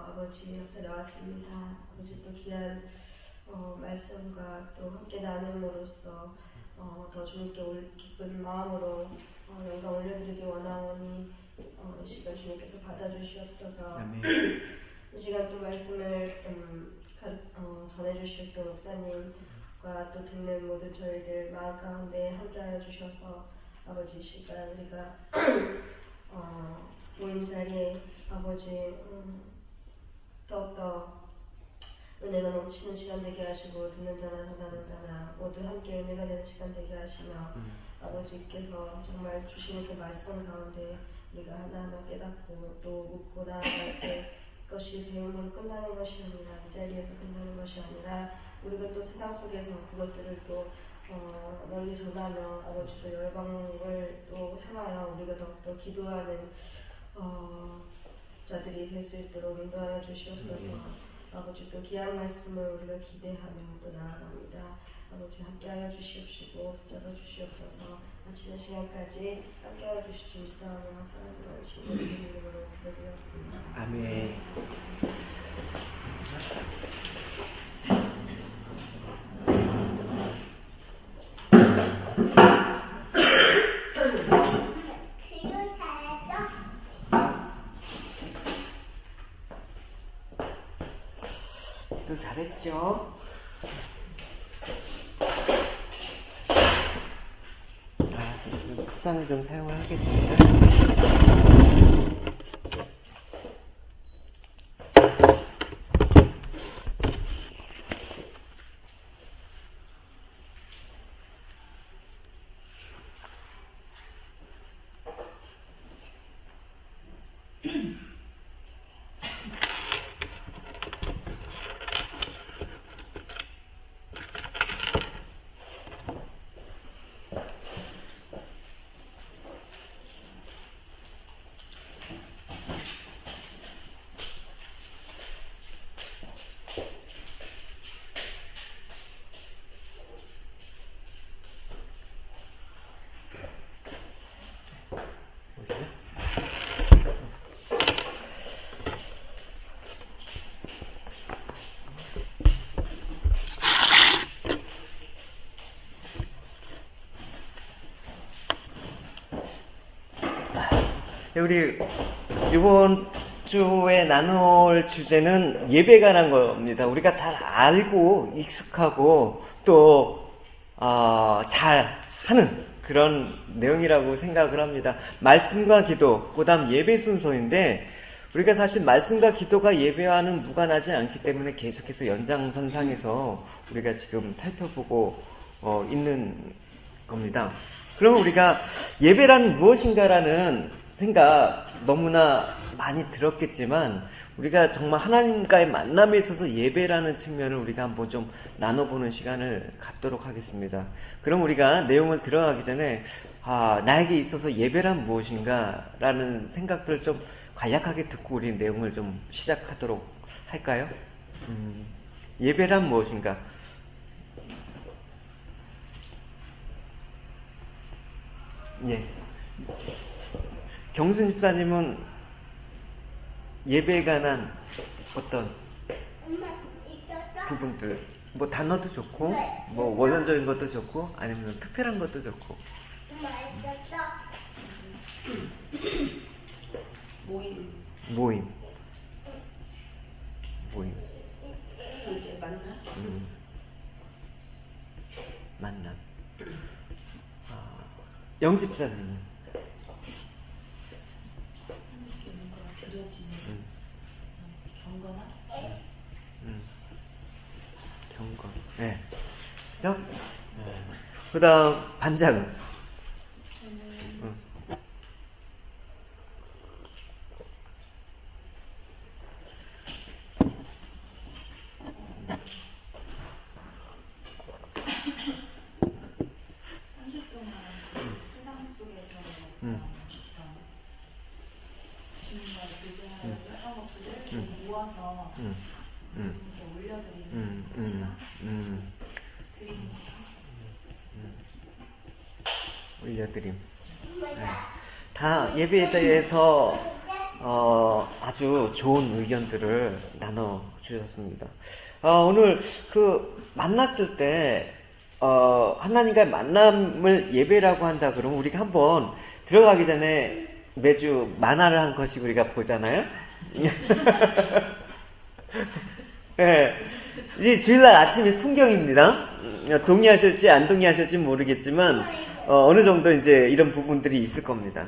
아버지 앞에 나왔습니다. 아버지 또 귀한 말씀과 또 함께 나눔으로써 더 주님께 기쁜 마음으로 영광 올려드리기 원하오니 이 시간 주님께서 받아주시옵소서. 이 시간 또 말씀을 전해주실 또 목사님과 또 듣는 모든 저희들 마음 가운데 함께하여 주셔서 아버지 이 시간 우리가 모임 자리에 아버지 더욱더 은혜가 넘치는 시간 되게 하시고 듣는 자나 전하는 자나 모두 함께 은혜가 되는 시간 되게 하시며 아버지께서 정말 주시는 그 말씀 가운데 우리가 하나하나 깨닫고 또 묻고 나아갈 때 그것이 배움으로 끝나는 것이 아니라 이 자리에서 끝나는 것이 아니라 우리가 또 세상 속에서 그것들을 또 널리 전하며 아버지 또 열방을 또 향하여 우리가 더욱더 기도하는 자들이 될 수 있도록 인도하여 주시옵소서. 아버지 또 귀한 말씀을 우리가 기대하며 또 나아갑니다. 아버지 함께하여 주시옵시고 붙잡아 주시옵소서. 마치는 시간까지 함께하여 주시기 위해서 사랑하는 주님의 이름으로 기도드렸습니다. 아멘. 또 잘했죠? 책상을 좀 사용을 하겠습니다. 우리 이번 주에 나눌 주제는 예배에 관한 겁니다. 우리가 잘 알고 익숙하고 또 잘 하는 그런 내용이라고 생각을 합니다. 말씀과 기도, 그다음 예배 순서인데 우리가 사실 말씀과 기도가 예배와는 무관하지 않기 때문에 계속해서 연장선상에서 우리가 지금 살펴보고 있는 겁니다. 그러면 우리가 예배란 무엇인가라는 생각 너무나 많이 들었겠지만 우리가 정말 하나님과의 만남에 있어서 예배라는 측면을 우리가 한번 좀 나눠보는 시간을 갖도록 하겠습니다. 그럼 우리가 내용을 들어가기 전에 나에게 있어서 예배란 무엇인가 라는 생각들을 좀 간략하게 듣고 우리 내용을 좀 시작하도록 할까요? 예배란 무엇인가? 예. 경순 집사님은 예배에 관한 어떤 부분들, 뭐 단어도 좋고, 뭐 원론적인 것도 좋고, 아니면 특별한 것도 좋고. 모임. 만남. 영집사님. 경건. 네. 그죠? 그 다음, 반장은? 올려드림. 다 예배에 대해서 아주 좋은 의견들을 나눠주셨습니다. 오늘 만났을 때, 하나님과의 만남을 예배라고 한다 그러면 우리가 한번 들어가기 전에 매주 만화를 한 것씩 우리가 보잖아요? 네. 이 주일날 아침이 풍경입니다. 동의하실지 안 동의하실지 모르겠지만, 어느 정도 이제 이런 부분들이 있을 겁니다.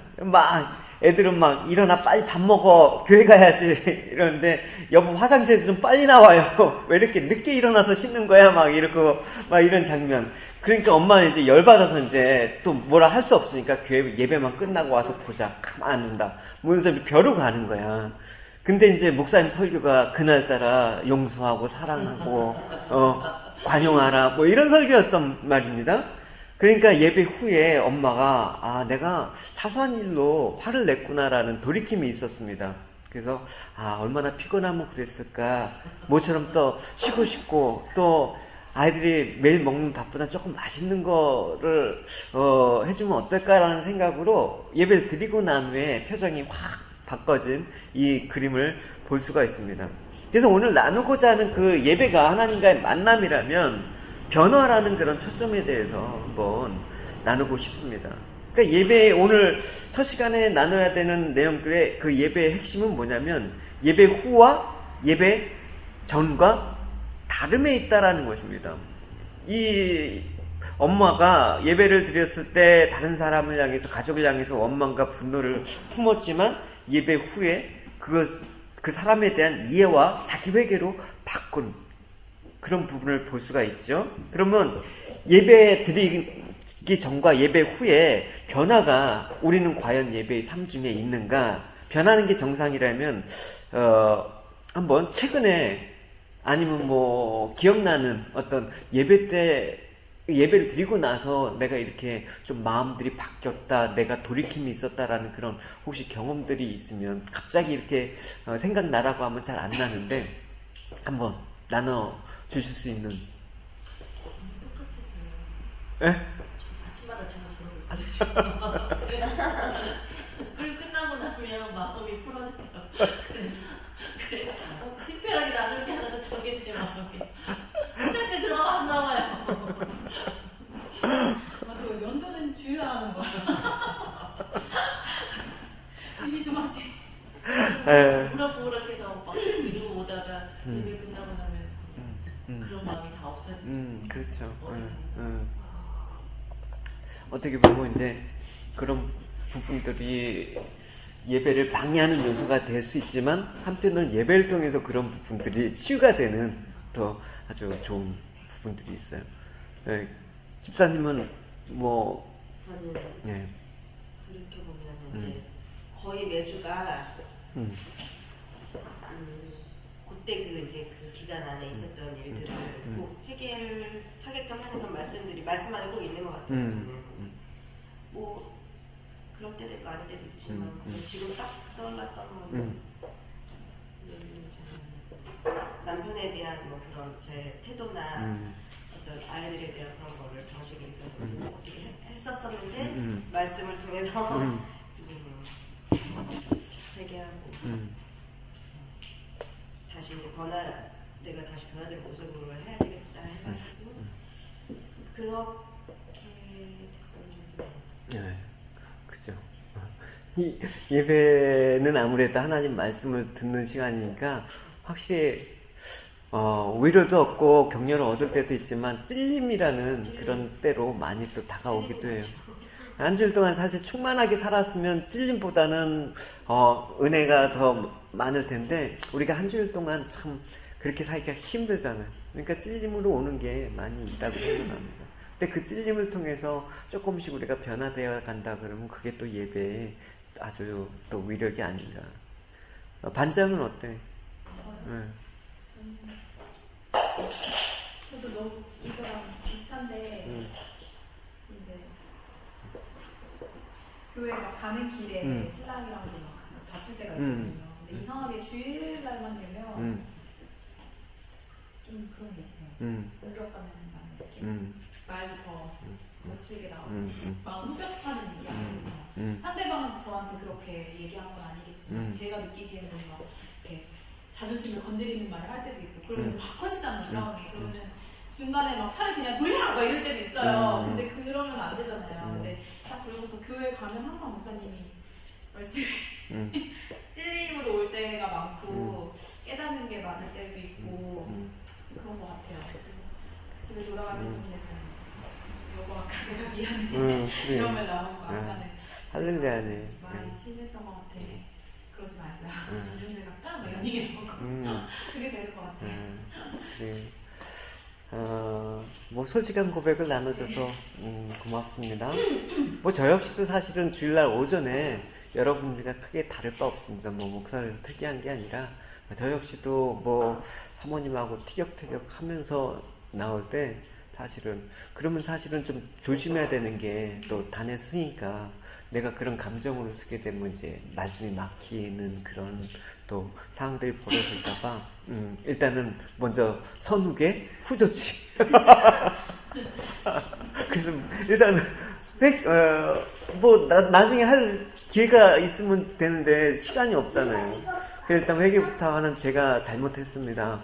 애들은 일어나 빨리 밥 먹어, 교회 가야지 이러는데, 여보 화장실에서 좀 빨리 나와요. 왜 이렇게 늦게 일어나서 씻는 거야? 이러고 이런 장면. 그러니까 엄마는 이제 열받아서 이제 또 뭐라 할 수 없으니까 교회 예배만 끝나고 와서 보자. 가만 안 둔다. 문서 벼르고 가는 거야. 근데 이제 목사님 설교가 그날따라 용서하고 사랑하고 관용하라 이런 설교였단 말입니다. 그러니까 예배 후에 엄마가 내가 사소한 일로 화를 냈구나라는 돌이킴이 있었습니다. 그래서 얼마나 피곤하면 그랬을까. 모처럼 또 쉬고 싶고 또 아이들이 매일 먹는 밥보다 조금 맛있는 거를 해주면 어떨까라는 생각으로 예배를 드리고 난 후에 표정이 확 바꿔진 이 그림을 볼 수가 있습니다. 그래서 오늘 나누고자 하는 그 예배가 하나님과의 만남이라면 변화라는 그런 초점에 대해서 한번 나누고 싶습니다. 그러니까 예배 오늘 첫 시간에 나눠야 되는 내용들의 그 예배의 핵심은 뭐냐면 예배 후와 예배 전과 다름에 있다라는 것입니다. 이 엄마가 예배를 드렸을 때 다른 사람을 향해서 가족을 향해서 원망과 분노를 품었지만 예배 후에 그 사람에 대한 이해와 자기 회개로 바꾼 그런 부분을 볼 수가 있죠. 그러면 예배 드리기 전과 예배 후에 변화가 우리는 과연 예배의 삶 중에 있는가? 변하는 게 정상이라면 한번 최근에 아니면 기억나는 어떤 예배 때 예배를 드리고 나서 내가 이렇게 좀 마음들이 바뀌었다, 내가 돌이킴이 있었다라는 그런 혹시 경험들이 있으면 갑자기 이렇게 생각나라고 하면 잘 안 나는데 한번 나눠 주실 수 있는. 똑같았어요. 아침마다 제가 저러고 그리고 끝나고 나면 마음이 풀어져요. 그래. 특별하게 나눌 게 하나도 저게 제 마음이. 화장실 들어가 안 나와요. 맞아, 면도는 주일날 하는 거야. 일이 좀 하지. 우락부락해서 막 이러고 오다가 예배 끝나고 나면 그런 마음이 다 없어지죠. 그렇죠. 어떻게 보면 이제 그런 부분들이 예배를 방해하는 요소가 될 수 있지만 한편으로는 예배를 통해서 그런 부분들이 치유가 되는 또 아주 좋은 부분들이 있어요. 네. 집사님은 저는 네. 이렇게 보면 이제 거의 매주가 그때 그 기간 안에 있었던 일들을 꼭 해결을 하게끔 하는 그런 말씀 안에 꼭 있는 것 같아요. 그럴 때도 있고 아닐 때도 있지만 지금 딱 떠올랐던 거는 남편에 대한 그런 제 태도나 어떤 아이들에 대한 그런 거를 방식에 있어서 어떻게 했었었는데 말씀을 통해서 회개하고 다시 내가 다시 변화된 모습으로 해야 되겠다 해가지고 그렇게 됐던 적이 네, 그죠. 이 예배는 아무래도 하나님 말씀을 듣는 시간이니까 확실히 위로도 얻고 격려를 얻을 때도 있지만 찔림이라는 그런 때로 많이 또 다가오기도 해요. 한 주일 동안 사실 충만하게 살았으면 찔림보다는 은혜가 더 많을 텐데 우리가 한 주일 동안 참 그렇게 살기가 힘들잖아요. 그러니까 찔림으로 오는 게 많이 있다고 생각합니다. 근데 그 찔림을 통해서 조금씩 우리가 변화되어 간다 그러면 그게 또 예배에 아주 또 위력이 아닌가. 반장은 어때? 저도 너무 이거랑 비슷한데 이제 교회 막 가는 길에 신랑이랑 막 봤을 때가 있거든요. 근데 이상하게 주일날만 되면 좀 그런 게 있어요. 공격하는 느낌. 말도 더 거칠게 나오고 막 후벼파는 얘기 상대방은 저한테 그렇게 얘기한 건 아니겠지만 제가 느끼기에는 막 이렇게 자존심을 건드리는 말을 할 때도 있고 그러면 막 커지잖아요 싸움이. 그러면 중간에 막 차라리 그냥 돌려! 막 이럴 때도 있어요. 근데 그러면 안 되잖아요. 근데 딱 그러고서 교회 가면 항상 목사님이 말씀이 찔림으로 올 때가 많고 깨닫는 게 많을 때도 있고 그런 것 같아요. 집에 돌아가는 중에는 여보 아까 내가 미안해 이런 말 나오고 아까는 할렐루야네. 많이 심했던 것 같아. 그러지 말자. 자존심 갈까? 뭐 이런 얘기 나오고 그게 되는 것 같아요. 네. 뭐 솔직한 고백을 나눠줘서 고맙습니다. 뭐 저 역시도 사실은 주일날 오전에 여러분들과 크게 다를 바 없습니다. 뭐 목사에서 특이한 게 아니라 저 역시도 뭐 사모님하고 티격태격 하면서 나올 때 그러면 사실은 좀 조심해야 되는 게 또 단에 쓰니까 내가 그런 감정으로 쓰게 되면 이제 말씀이 막히는 그런 또 상황들이 벌어질까봐 일단은 먼저 선후계 후조치. 그래서 일단은 나중에 할 기회가 있으면 되는데 시간이 없잖아요. 그래서 일단 회개부터 하는 제가 잘못했습니다.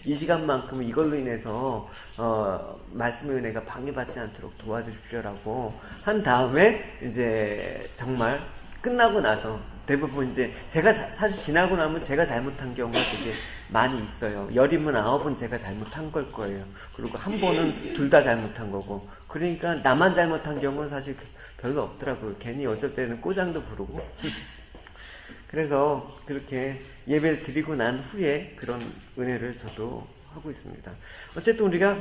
이 시간만큼은 이걸로 인해서 말씀의 은혜가 방해받지 않도록 도와주십시오라고 한 다음에 이제 정말 끝나고 나서 대부분 이제 제가 사실 지나고 나면 제가 잘못한 경우가 되게 많이 있어요. 10이면 9은 제가 잘못한 걸 거예요. 그리고 한 번은 둘 다 잘못한 거고. 그러니까 나만 잘못한 경우는 사실 별로 없더라고요. 괜히 어쩔 때는 꼬장도 부르고. 그래서 그렇게 예배를 드리고 난 후에 그런 은혜를 저도 하고 있습니다. 어쨌든 우리가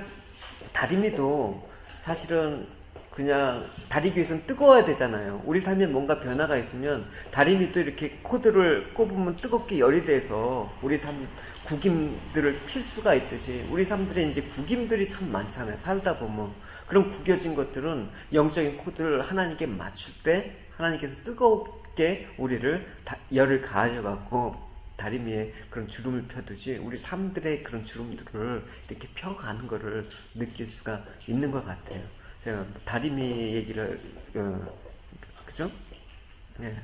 다리미도 사실은 그냥 다리기 위해서는 뜨거워야 되잖아요. 우리 삶에 뭔가 변화가 있으면 다리미도 이렇게 코드를 꼽으면 뜨겁게 열이 돼서 우리 삶 구김들을 필 수가 있듯이 우리 삶들에 이제 구김들이 참 많잖아요. 살다 보면 그런 구겨진 것들은 영적인 코드를 하나님께 맞출 때 하나님께서 뜨겁게 우리를 열을 가하셔갖고 다리미에 그런 주름을 펴듯이 우리 삶들의 그런 주름들을 이렇게 펴가는 거를 느낄 수가 있는 것 같아요. 제가 다리미 얘기를 그죠? 네.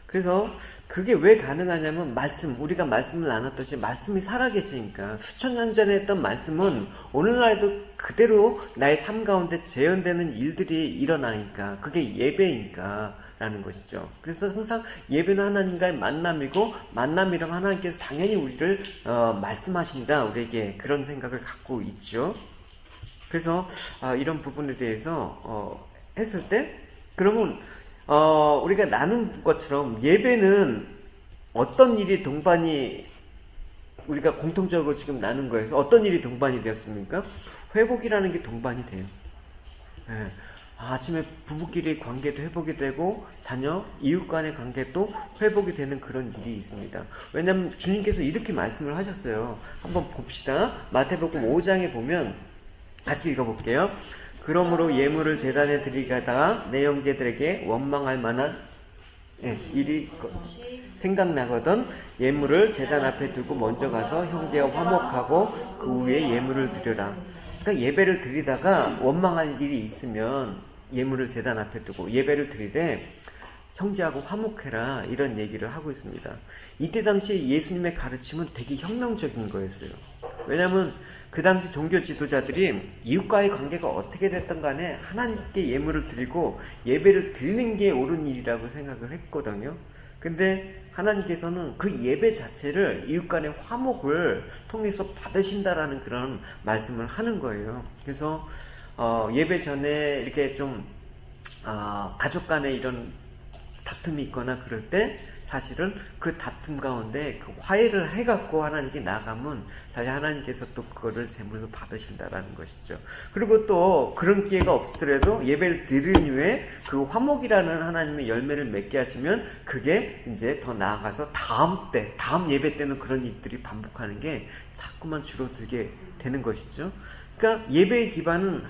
그래서 그게 왜 가능하냐면 우리가 말씀을 나눴듯이 말씀이 살아계시니까 수천 년 전에 했던 말씀은 오늘날도 그대로 나의 삶 가운데 재현되는 일들이 일어나니까 그게 예배니까 라는 것이죠. 그래서 항상 예배는 하나님과의 만남이고 만남이라면 하나님께서 당연히 우리를 말씀하신다 우리에게 그런 생각을 갖고 있죠. 그래서 이런 부분에 대해서 했을 때 그러면 우리가 나눈 것처럼 예배는 어떤 일이 동반이 우리가 공통적으로 지금 나눈 거에서 어떤 일이 동반이 되었습니까? 회복이라는 게 동반이 돼요. 네. 아침에 부부끼리 관계도 회복이 되고 자녀, 이웃 간의 관계도 회복이 되는 그런 일이 있습니다. 왜냐하면 주님께서 이렇게 말씀을 하셨어요. 한번 봅시다. 마태복음 5장에 보면 같이 읽어볼게요. 그러므로 예물을 제단에 드리다가 내 형제들에게 원망할 만한 일이 생각나거든 예물을 제단 앞에 두고 먼저 가서 형제와 화목하고 그 후에 예물을 드려라. 그러니까 예배를 드리다가 원망할 일이 있으면 예물을 제단 앞에 두고 예배를 드리되 형제하고 화목해라 이런 얘기를 하고 있습니다. 이때 당시 예수님의 가르침은 되게 혁명적인 거였어요. 왜냐하면 그 당시 종교 지도자들이 이웃과의 관계가 어떻게 됐든 간에 하나님께 예물을 드리고 예배를 드리는 게 옳은 일이라고 생각을 했거든요. 근데 하나님께서는 그 예배 자체를 이웃 간의 화목을 통해서 받으신다라는 그런 말씀을 하는 거예요. 그래서 예배 전에 이렇게 좀 가족 간에 이런 다툼이 있거나 그럴 때 사실은 그 다툼 가운데 그 화해를 해갖고 하나님께 나가면 사실 하나님께서 또 그거를 제물로 받으신다라는 것이죠. 그리고 또 그런 기회가 없더라도 예배를 드린 후에 그 화목이라는 하나님의 열매를 맺게 하시면 그게 이제 더 나아가서 다음 예배 때는 그런 일들이 반복하는 게 자꾸만 줄어들게 되는 것이죠. 그러니까 예배의 기반은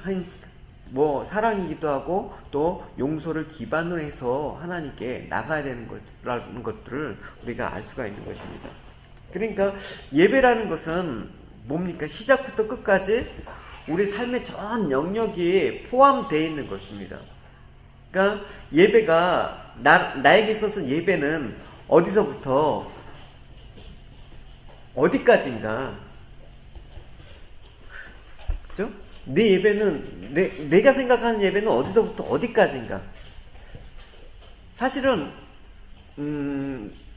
사랑이기도 하고 또 용서를 기반으로 해서 하나님께 나가야 되는 것이라는 것들을 우리가 알 수가 있는 것입니다. 그러니까 예배라는 것은 뭡니까? 시작부터 끝까지 우리 삶의 전 영역이 포함되어 있는 것입니다. 그러니까 예배가 나에게 있어서 예배는 어디서부터 어디까지인가? 그죠? 내 예배는 내가 생각하는 예배는 어디서부터 어디까지인가? 사실은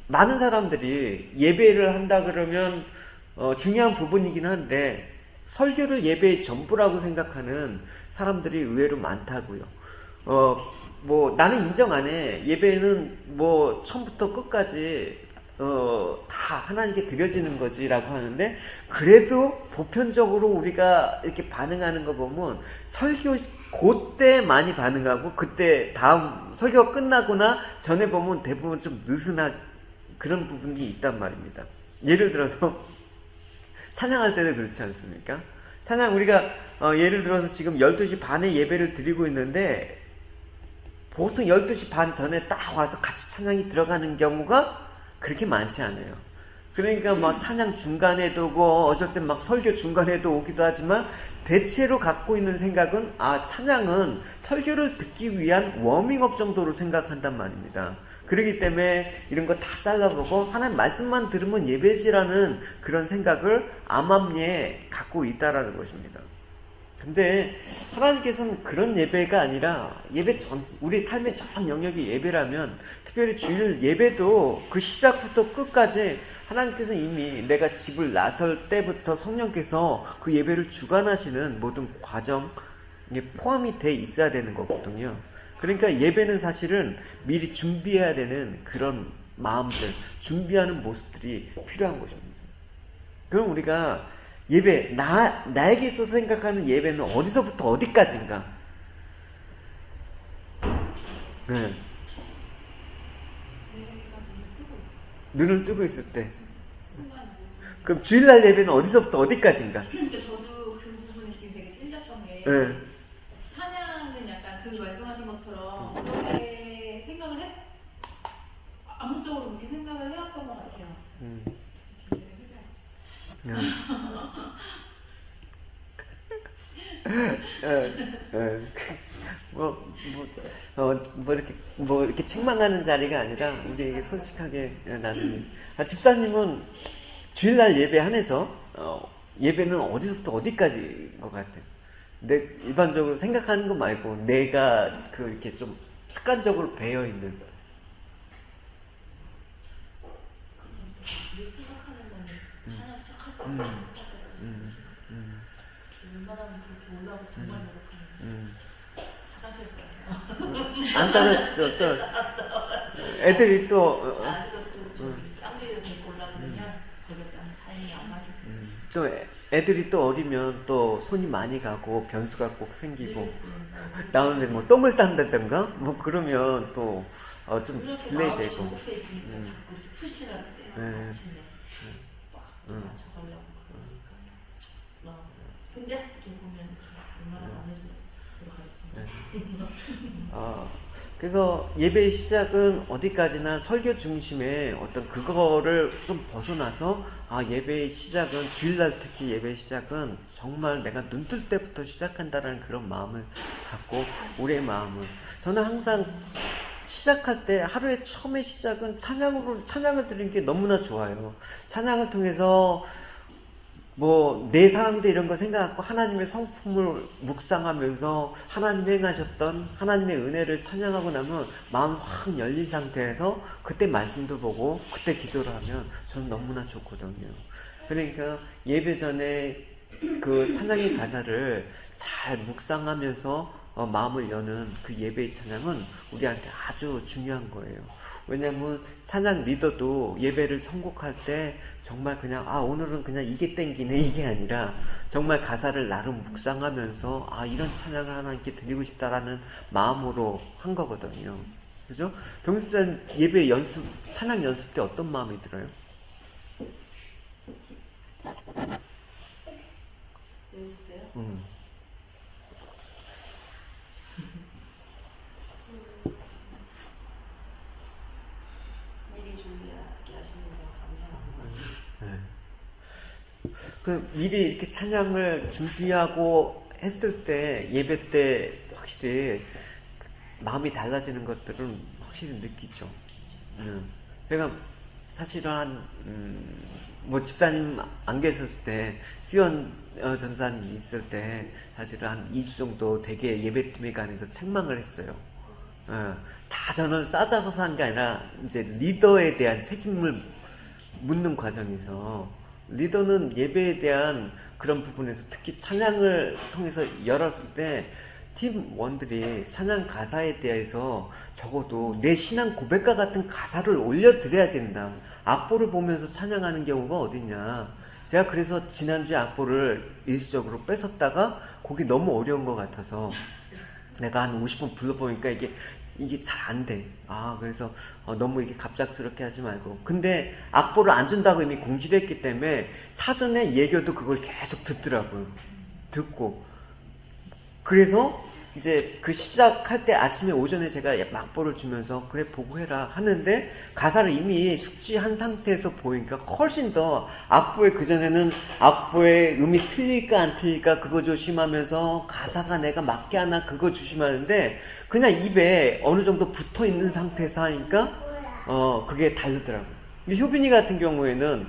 많은 사람들이 예배를 한다 그러면 중요한 부분이긴 한데 설교를 예배의 전부라고 생각하는 사람들이 의외로 많다고요. 뭐 나는 인정 안 해. 예배는 뭐 처음부터 끝까지 다 하나님께 드려지는 거지라고 하는데 그래도 보편적으로 우리가 이렇게 반응하는 거 보면 설교 그때 많이 반응하고 그때 다음 설교가 끝나거나 전에 보면 대부분 좀 느슨한 그런 부분이 있단 말입니다. 예를 들어서 찬양할 때도 그렇지 않습니까? 찬양 우리가 예를 들어서 지금 12시 반에 예배를 드리고 있는데 보통 12시 반 전에 딱 와서 같이 찬양이 들어가는 경우가 그렇게 많지 않아요. 그러니까 막 찬양 중간에도 오고 어쩔 땐 막 설교 중간에도 오기도 하지만 대체로 갖고 있는 생각은 찬양은 설교를 듣기 위한 워밍업 정도로 생각한단 말입니다. 그렇기 때문에 이런 거 다 잘라보고 하나님 말씀만 들으면 예배지라는 그런 생각을 암암리에 갖고 있다라는 것입니다. 근데 하나님께서는 그런 예배가 아니라 예배 우리 삶의 전 영역이 예배라면 특별히 주일 예배도 그 시작부터 끝까지 하나님께서 이미 내가 집을 나설 때부터 성령께서 그 예배를 주관하시는 모든 과정에 포함이 돼 있어야 되는 거거든요. 그러니까 예배는 사실은 미리 준비해야 되는 그런 마음들, 준비하는 모습들이 필요한 것입니다. 그럼 우리가 예배, 나에게 있어서 생각하는 예배는 어디서부터 어디까지인가? 네. 눈을 뜨고 있을 때. 그럼 주일날 예배는 어디서부터 어디까지인가? 근데 저도 그 부분이 지금 되게 찔렸던 게 네. 찬양은 약간 그 말씀하신 것처럼 그렇게 생각을 암묵적으로 그렇게 생각을 해왔던 것 같아요. 뭐 이렇게 책망하는 자리가 아니라 우리 솔직하게 나누는. 집사님은 주일날 예배 안에서 예배는 어디서부터 어디까지인 것 같아요? 내 일반적으로 생각하는 거 말고 내가 이렇게 좀 습관적으로 배어 있는. 생각하는 거는 찬양 시작할 때 웬만하면 그렇게 올라오고 정말 노력하는 화장실에서 안 따랐어. 또 애들이 또 그것도 쌍둥이를 데리고 올라오면 거기에 다행히 안 맞을 또 애들이 또 어리면 또 손이 많이 가고 변수가 꼭 생기고 나오는데 뭐 똥을 싼다든가 뭐 그러면 또 좀 딜레이 되고. 자꾸 푸시를 할 때 아침에 막 맞춰가려고 그러니까 근데 좀 보면 얼마나 안 해주면 노력하겠습니다. 그래서 예배의 시작은 어디까지나 설교 중심의 어떤 그거를 좀 벗어나서 예배의 시작은 주일날 특히 예배의 시작은 정말 내가 눈 뜰 때부터 시작한다라는 그런 마음을 갖고 우리의 마음을 저는 항상 시작할 때 하루의 처음의 시작은 찬양을 드리는 게 너무나 좋아요. 찬양을 통해서 뭐 내 상황들 이런 거 생각하고 하나님의 성품을 묵상하면서 하나님 행하셨던 하나님의 은혜를 찬양하고 나면 마음 확 열린 상태에서 그때 말씀도 보고 그때 기도를 하면 저는 너무나 좋거든요. 그러니까 예배 전에 그 찬양의 가사를 잘 묵상하면서 마음을 여는 그 예배의 찬양은 우리한테 아주 중요한 거예요. 왜냐하면 찬양 리더도 예배를 선곡할 때 정말 그냥 오늘은 그냥 이게 땡기네 이게 아니라 정말 가사를 나름 묵상하면서 이런 찬양을 하나님께 드리고 싶다라는 마음으로 한 거거든요. 그죠? 병수단 예배 찬양 연습 때 어떤 마음이 들어요? 연습 때요? 미리 준비하게 하시는 거 감사합니다. 미리 이렇게 찬양을 준비하고 했을 때 예배 때 확실히 마음이 달라지는 것들은 확실히 느끼죠. 제가 사실은 뭐 집사님 안 계셨을 때, 수연 전사님 있을 때, 사실은 한 2주 정도 되게 예배팀에 관해서 책망을 했어요. 다 저는 싸잡아서 한 게 아니라, 이제 리더에 대한 책임을 묻는 과정에서, 리더는 예배에 대한 그런 부분에서 특히 찬양을 통해서 열었을 때, 팀원들이 찬양 가사에 대해서 적어도 내 신앙 고백과 같은 가사를 올려드려야 된다. 악보를 보면서 찬양하는 경우가 어딨냐. 제가 그래서 지난주에 악보를 일시적으로 뺏었다가 곡이 너무 어려운 것 같아서 내가 한 50분 불러보니까 이게 잘 안 돼. 그래서 너무 이게 갑작스럽게 하지 말고. 근데 악보를 안 준다고 이미 공지를 했기 때문에 사전에 예교도 그걸 계속 듣더라고요. 듣고. 그래서 이제 그 시작할 때 아침에 오전에 제가 악보를 주면서 그래 보고 해라 하는데 가사를 이미 숙지한 상태에서 보니까 훨씬 더 악보에, 그전에는 악보의 음이 틀릴까 안 틀릴까 그거 조심하면서 가사가 내가 맞게 하나 그거 조심하는데 그냥 입에 어느 정도 붙어 있는 상태에서 하니까 그게 다르더라고요. 효빈이 같은 경우에는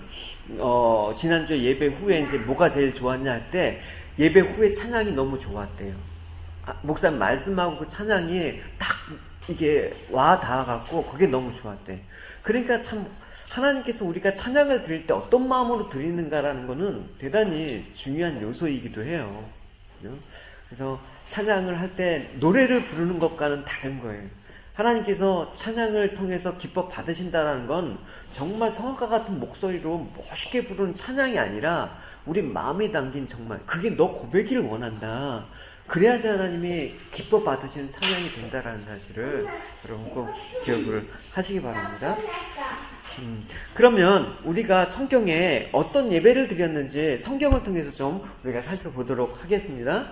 지난주에 예배 후에 이제 뭐가 제일 좋았냐 할 때 예배 후에 찬양이 너무 좋았대요. 목사님 말씀하고 그 찬양이 딱 이게 와 닿아갖고 그게 너무 좋았대. 그러니까 참 하나님께서 우리가 찬양을 드릴 때 어떤 마음으로 드리는가라는 거는 대단히 중요한 요소이기도 해요. 그래서 찬양을 할 때 노래를 부르는 것과는 다른 거예요. 하나님께서 찬양을 통해서 기뻐 받으신다는 건 정말 성악과 같은 목소리로 멋있게 부르는 찬양이 아니라 우리 마음에 담긴 정말 그게 너 고백이를 원한다. 그래야지 하나님이 기뻐 받으시는 찬양이 된다라는 사실을 여러분 꼭 기억을 하시기 바랍니다. 그러면 우리가 성경에 어떤 예배를 드렸는지 성경을 통해서 좀 우리가 살펴보도록 하겠습니다.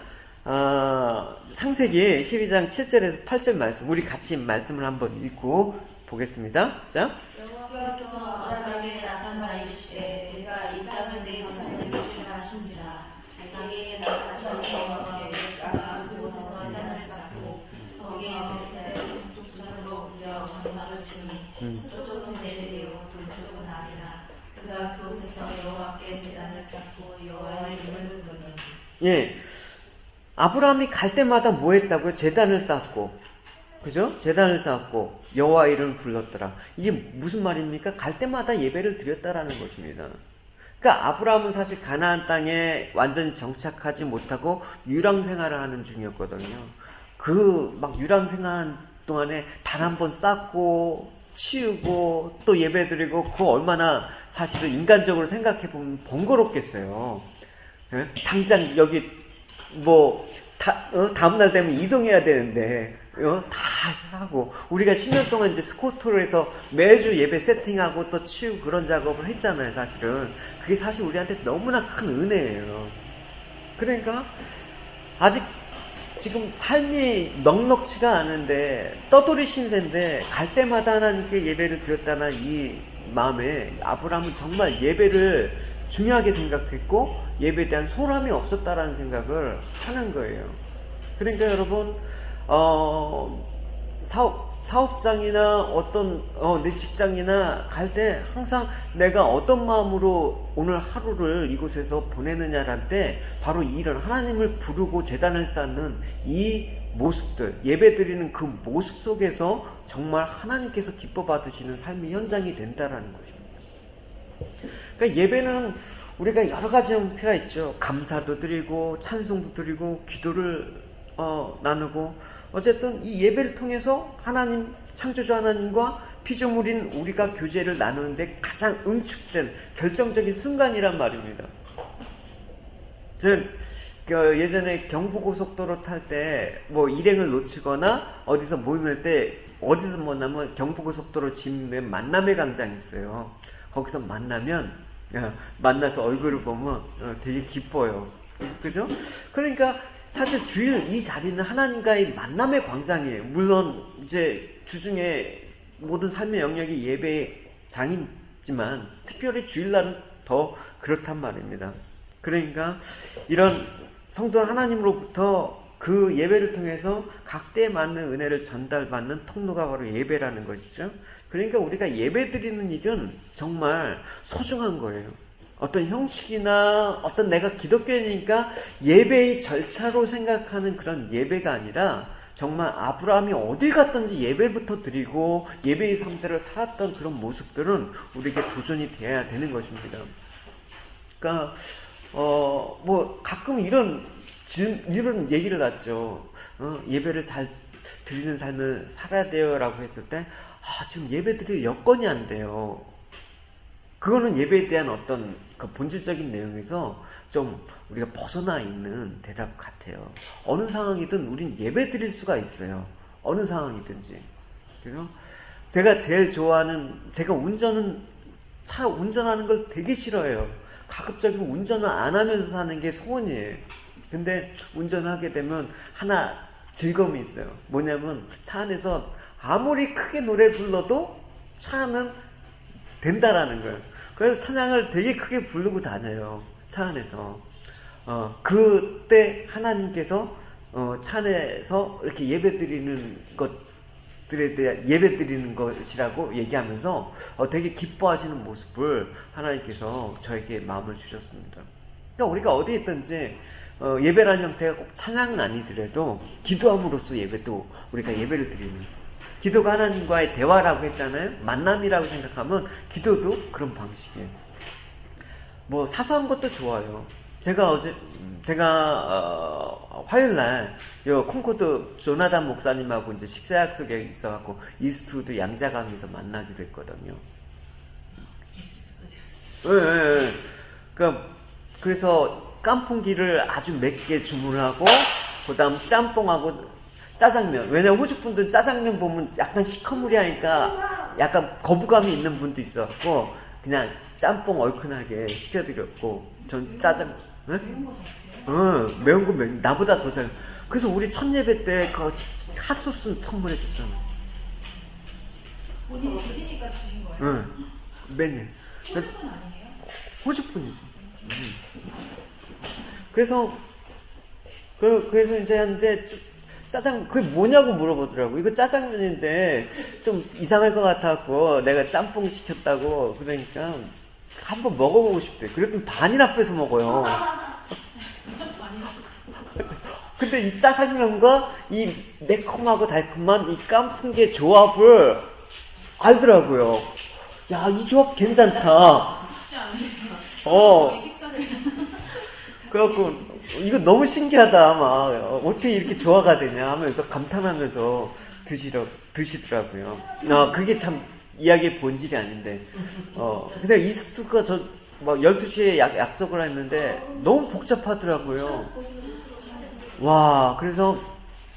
창세기 12장 7절에서 8절 말씀, 우리 같이 말씀을 한번 읽고 보겠습니다. 자, 여호와께서 아브라함에게 나타나시되 내가 이 땅을 내 자손에게 주리라 하신지라. 장애에 나타나셔서 그곳에서 산을 쌓고 거기에 북쪽으로 옮겨 장막을 치니 서쪽은 내리요 동쪽은 아니라. 그가 그곳에서 여호와께 제단을 쌓고 여호와의 이름을 부르니. 예, 아브라함이 갈 때마다 뭐 했다고요? 제단을 쌓고, 그죠? 제단을 쌓고 여호와 이름을 불렀더라. 이게 무슨 말입니까? 갈 때마다 예배를 드렸다라는 것입니다. 그러니까 아브라함은 사실 가나안 땅에 완전히 정착하지 못하고 유랑 생활을 하는 중이었거든요. 그 막 유랑 생활 동안에 단 한 번 쌓고 치우고 또 예배드리고 그거 얼마나 사실은 인간적으로 생각해 보면 번거롭겠어요. 예? 당장 여기 뭐 다음날 되면 이동해야 되는데 다 하고 우리가 10년 동안 이제 스코트로 해서 매주 예배 세팅하고 또 치우고 그런 작업을 했잖아요. 사실은 그게 사실 우리한테 너무나 큰 은혜예요. 그러니까 아직 지금 삶이 넉넉치가 않은데 떠돌이 신세인데 갈 때마다 하나님께 예배를 드렸다는 이 마음에 아브라함은 정말 예배를 중요하게 생각했고 예배에 대한 소홀함이 없었다라는 생각을 하는 거예요. 그러니까 여러분 사업장이나 어떤 내 직장이나 갈 때 항상 내가 어떤 마음으로 오늘 하루를 이곳에서 보내느냐랄 때 바로 이런 하나님을 부르고 제단을 쌓는 이 모습들, 예배드리는 그 모습 속에서 정말 하나님께서 기뻐 받으시는 삶의 현장이 된다라는 것입니다. 그러니까 예배는 우리가 여러 가지 형태가 있죠. 감사도 드리고 찬송도 드리고 기도를 나누고 어쨌든 이 예배를 통해서 하나님, 창조주 하나님과 피조물인 우리가 교제를 나누는데 가장 응축된 결정적인 순간이란 말입니다. 저는 예전에 경부고속도로 탈 때 뭐 일행을 놓치거나 어디서 모임할 때 어디서 만나면 경부고속도로 짚는 만남의 광장이 있어요. 거기서 만나서 얼굴을 보면 되게 기뻐요. 그죠? 그러니까 사실 주일 이 자리는 하나님과의 만남의 광장이에요. 물론 이제 주중에 모든 삶의 영역이 예배장이지만 특별히 주일날은 더 그렇단 말입니다. 그러니까 이런 성도 하나님으로부터 그 예배를 통해서 각대에 맞는 은혜를 전달받는 통로가 바로 예배라는 것이죠. 그러니까 우리가 예배 드리는 일은 정말 소중한 거예요. 어떤 형식이나 어떤 내가 기독교인이니까 예배의 절차로 생각하는 그런 예배가 아니라 정말 아브라함이 어딜 갔든지 예배부터 드리고 예배의 삶들을 살았던 그런 모습들은 우리에게 도전이 되어야 되는 것입니다. 그러니까 뭐 가끔 이런 얘기를 하죠. 예배를 잘 드리는 삶을 살아야 돼요라고 했을 때 지금 예배 드릴 여건이 안 돼요. 그거는 예배에 대한 어떤 그 본질적인 내용에서 좀 우리가 벗어나 있는 대답 같아요. 어느 상황이든 우린 예배 드릴 수가 있어요. 어느 상황이든지. 그래서 제가 제일 좋아하는, 제가 차 운전하는 걸 되게 싫어해요. 가급적이면 운전을 안 하면서 사는 게 소원이에요. 근데 운전하게 되면 하나 즐거움이 있어요. 뭐냐면 차 안에서 아무리 크게 노래 불러도 차 안은 된다라는 거예요. 그래서 찬양을 되게 크게 부르고 다녀요. 차 안에서. 그때 하나님께서 차 안에서 이렇게 예배드리는 것들에 대한 예배드리는 것이라고 얘기하면서 되게 기뻐하시는 모습을 하나님께서 저에게 마음을 주셨습니다. 그러니까 우리가 어디 있든지 예배라는 형태가 꼭 찬양은 아니더라도 기도함으로써 예배도 우리가 예배를 드리는, 기도가 하나님과의 대화라고 했잖아요. 만남이라고 생각하면 기도도 그런 방식이에요. 뭐 사소한 것도 좋아요. 제가 화요일날 콩코드 조나단 목사님하고 이제 식사 약속에 있어갖고 이스트우드 양자강에서 만나기로 했거든요. 네. 그래서 깐풍기를 아주 맵게 주문하고 그다음 짬뽕하고 짜장면. 왜냐면 호주 분들은 짜장면 보면 약간 시커멓게 약간 거부감이 있는 분도 있어갖고 그냥 짬뽕 얼큰하게 시켜드렸고, 전 짜장. 네? 매운 거 나보다 더 잘. 그래서 우리 첫 예배 때 그 핫소스 선물해줬잖아. 본인이 드시니까 주신 거예요? 응. 맨날. 호주분 아니에요? 호주분이지. 그래서 이제 하는데 짜장, 그게 뭐냐고 물어보더라고. 이거 짜장면인데 좀 이상할 것 같아갖고 내가 짬뽕 시켰다고. 그러니까 한번 먹어보고 싶대. 그랬더니 반이나 빼서 먹어요. 근데 이 짜장면과 이 매콤하고 달콤한 이 깐풍기의 조합을 알더라고요. 야, 이 조합 괜찮다. 그래갖고 이거 너무 신기하다. 막 어떻게 이렇게 조화가 되냐 하면서 감탄하면서 드시더라고요. 그게 참 이야기의 본질이 아닌데. 근데 이스트가 막 12시에 약속을 했는데 너무 복잡하더라고요. 와, 그래서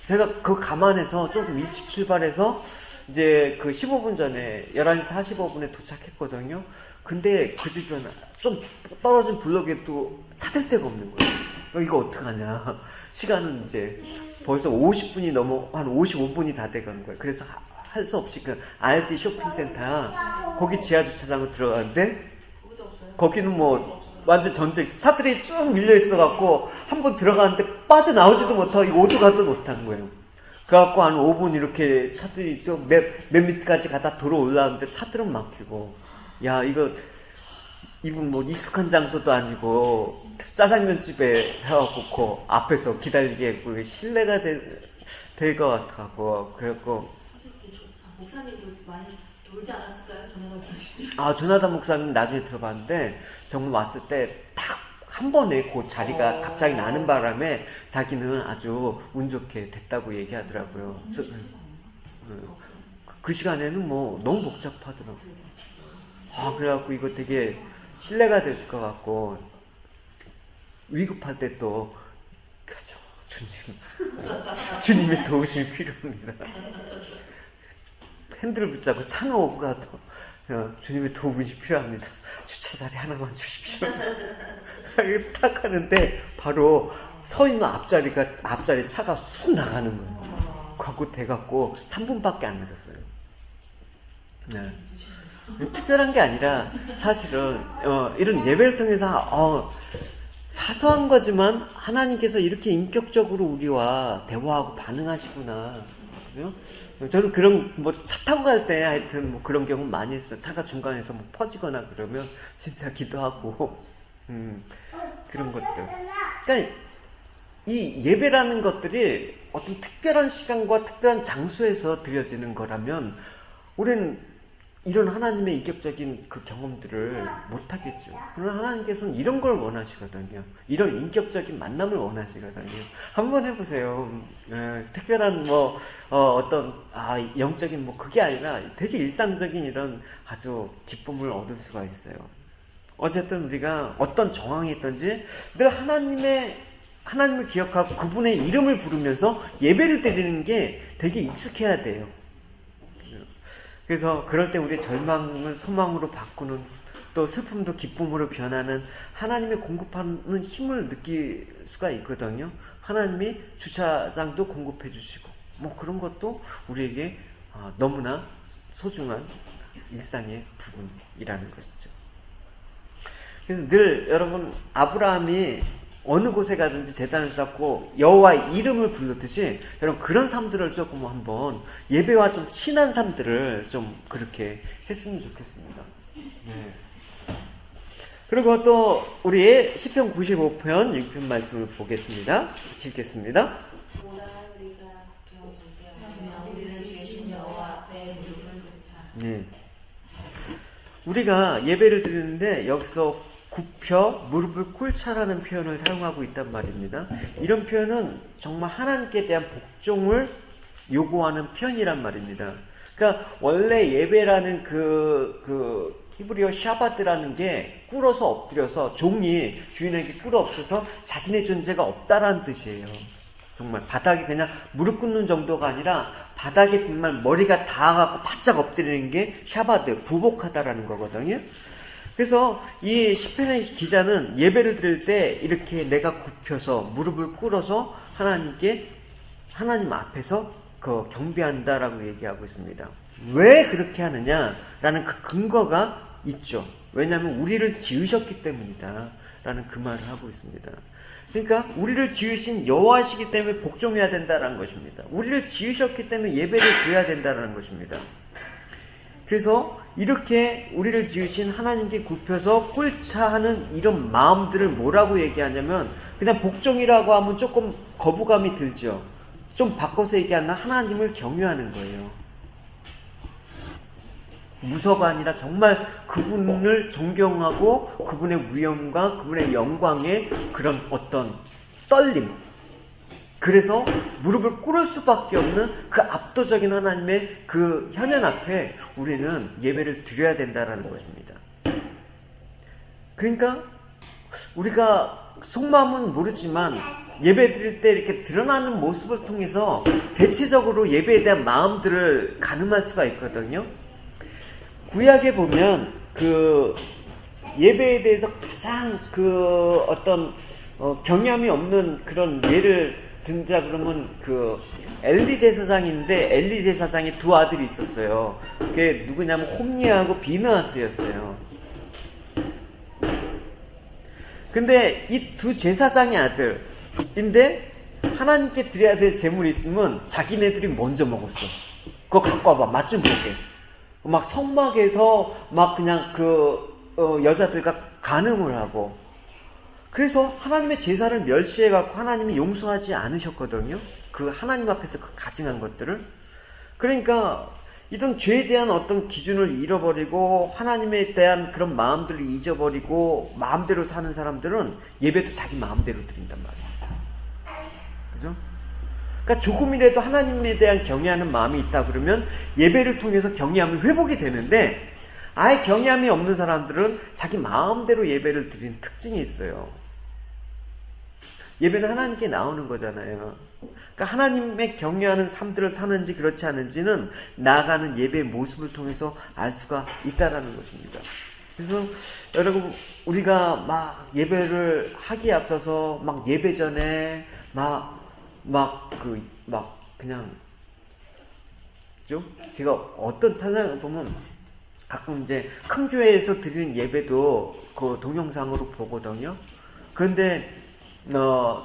제가 그거 감안해서 조금 일찍 출발해서 이제 그 15분 전에 11시 45분에 도착했거든요. 근데 그 주변 좀 떨어진 블럭에도 찾을 데가 없는 거예요. 이거 어떡하냐. 시간은 이제 벌써 50분이 넘어, 한 55분이 다 돼가는 거예요. 그래서 할 수 없이 그 RD 쇼핑센터 거기 지하주차장으로 들어가는데 거기는 뭐 완전 전쟁, 차들이 쭉 밀려 있어갖고 한번 들어가는데 빠져나오지도 못하고 오도 가도 못한 거예요. 그래갖고 한 5분 이렇게 차들이 좀 맨 밑까지 가다 도로 올라오는데 차들은 막히고, 야, 이분 뭐 익숙한 장소도 아니고 짜장면집에 해갖고 그 앞에서 기다리게 했고 신뢰가 될 것 같고. 그래갖고 목사님도 많이 돌지 않았을까요? 조나단 목사님 나중에 들어봤는데 정말 왔을 때 딱 한 번에 그 자리가 갑자기 나는 바람에 자기는 아주 운 좋게 됐다고 얘기하더라고요. 그 시간에는 뭐 너무 복잡하더라고요. 그래갖고 이거 되게 신뢰가 될 것 같고, 위급할 때 또 주님의 도우심이 필요합니다. 핸들을 붙잡고 차는 오고 가도 주님의 도움이 필요합니다. 주차 자리 하나만 주십시오. 딱 하는데 바로 서 있는 앞자리 차가 쑥 나가는 거예요. 갖고 돼갖고 3분밖에 안 늦었어요. 네. 특별한 게 아니라 사실은 이런 예배를 통해서 사소한 거지만 하나님께서 이렇게 인격적으로 우리와 대화하고 반응하시구나. 그죠? 저는 그런 뭐 차 타고 갈 때 하여튼 뭐 그런 경우 많이 있어요. 차가 중간에서 뭐 퍼지거나 그러면 진짜 기도하고 그런 것들. 그러니까 이 예배라는 것들이 어떤 특별한 시간과 특별한 장소에서 드려지는 거라면 우리는 이런 하나님의 인격적인 그 경험들을 못하겠죠. 그러나 하나님께서는 이런 걸 원하시거든요. 이런 인격적인 만남을 원하시거든요. 한번 해보세요. 특별한 뭐 어떤 영적인 뭐 그게 아니라 되게 일상적인 이런 아주 기쁨을 얻을 수가 있어요. 어쨌든 우리가 어떤 정황이 있든지 늘 하나님을 기억하고 그분의 이름을 부르면서 예배를 드리는 게 되게 익숙해야 돼요. 그래서 그럴 때 우리의 절망을 소망으로 바꾸는, 또 슬픔도 기쁨으로 변하는 하나님의 공급하는 힘을 느낄 수가 있거든요. 하나님이 주차장도 공급해 주시고 뭐 그런 것도 우리에게 너무나 소중한 일상의 부분이라는 것이죠. 그래서 늘 여러분 아브라함이 어느 곳에 가든지 제단을 쌓고 여호와의 이름을 부르듯이 여러분 그런 삶들을 조금 한번 예배와 좀 친한 삶들을 좀 그렇게 했으면 좋겠습니다. 네. 그리고 또 우리 시편 95편 6편 말씀을 보겠습니다. 읽겠습니다. 네. 우리가 예배를 드리는데 여기서 굽혀 무릎을 꿇자라는 표현을 사용하고 있단 말입니다. 이런 표현은 정말 하나님께 대한 복종을 요구하는 표현이란 말입니다. 그러니까 원래 예배라는 그 히브리어 샤바드라는 게 꿇어서 엎드려서 종이 주인에게 꿇어 엎드려서 자신의 존재가 없다라는 뜻이에요. 정말 바닥에 그냥 무릎 꿇는 정도가 아니라 바닥에 정말 머리가 닿아가고 바짝 엎드리는 게 샤바드, 부복하다라는 거거든요. 그래서 이 시편의 기자는 예배를 드릴 때 이렇게 내가 굽혀서 무릎을 꿇어서 하나님 앞에서 경배한다라고 얘기하고 있습니다. 왜 그렇게 하느냐라는 그 근거가 있죠. 왜냐하면 우리를 지으셨기 때문이다 라는 그 말을 하고 있습니다. 그러니까 우리를 지으신 여호와시기 때문에 복종해야 된다라는 것입니다. 우리를 지으셨기 때문에 예배를 드려야 된다라는 것입니다. 그래서 이렇게 우리를 지으신 하나님께 굽혀서 꿇자 하는 이런 마음들을 뭐라고 얘기하냐면 그냥 복종이라고 하면 조금 거부감이 들죠. 좀 바꿔서 얘기하면 하나님을 경외하는 거예요. 무서가 아니라 정말 그분을 존경하고 그분의 위엄과 그분의 영광의 그런 어떤 떨림, 그래서 무릎을 꿇을 수밖에 없는 그 압도적인 하나님의 그 현현 앞에 우리는 예배를 드려야 된다는 것입니다. 그러니까 우리가 속마음은 모르지만 예배 드릴 때 이렇게 드러나는 모습을 통해서 대체적으로 예배에 대한 마음들을 가늠할 수가 있거든요. 구약에 보면 그 예배에 대해서 가장 그 어떤 경험이 없는 그런 예를 든자 그러면 그 엘리 제사장인데 엘리 제사장이 두 아들이 있었어요. 그게 누구냐면 홈니하고 비느하스였어요. 근데 이 두 제사장의 아들인데 하나님께 드려야 될 재물이 있으면 자기네들이 먼저 먹었어. 그거 갖고 와봐, 맛 좀 보게. 막 성막에서 막 그냥 여자들과 간음을 하고, 그래서 하나님의 제사를 멸시해갖고 하나님이 용서하지 않으셨거든요. 그 하나님 앞에서 그 가증한 것들을. 그러니까 이런 죄에 대한 어떤 기준을 잃어버리고 하나님에 대한 그런 마음들을 잊어버리고 마음대로 사는 사람들은 예배도 자기 마음대로 드린단 말이에요. 그죠? 그러니까 조금이라도 하나님에 대한 경외하는 마음이 있다 그러면 예배를 통해서 경외함이 회복이 되는데, 아예 경외함이 없는 사람들은 자기 마음대로 예배를 드리는 특징이 있어요. 예배는 하나님께 나오는 거잖아요. 그러니까 하나님의 경외하는 삶들을 사는지 그렇지 않은지는 나아가는 예배의 모습을 통해서 알 수가 있다라는 것입니다. 그래서 여러분, 우리가 막 예배를 하기에 앞서서 막 예배 전에 그냥 제가 어떤 찬양을 보면 가끔 이제 큰 교회에서 드리는 예배도 그 동영상으로 보거든요. 그런데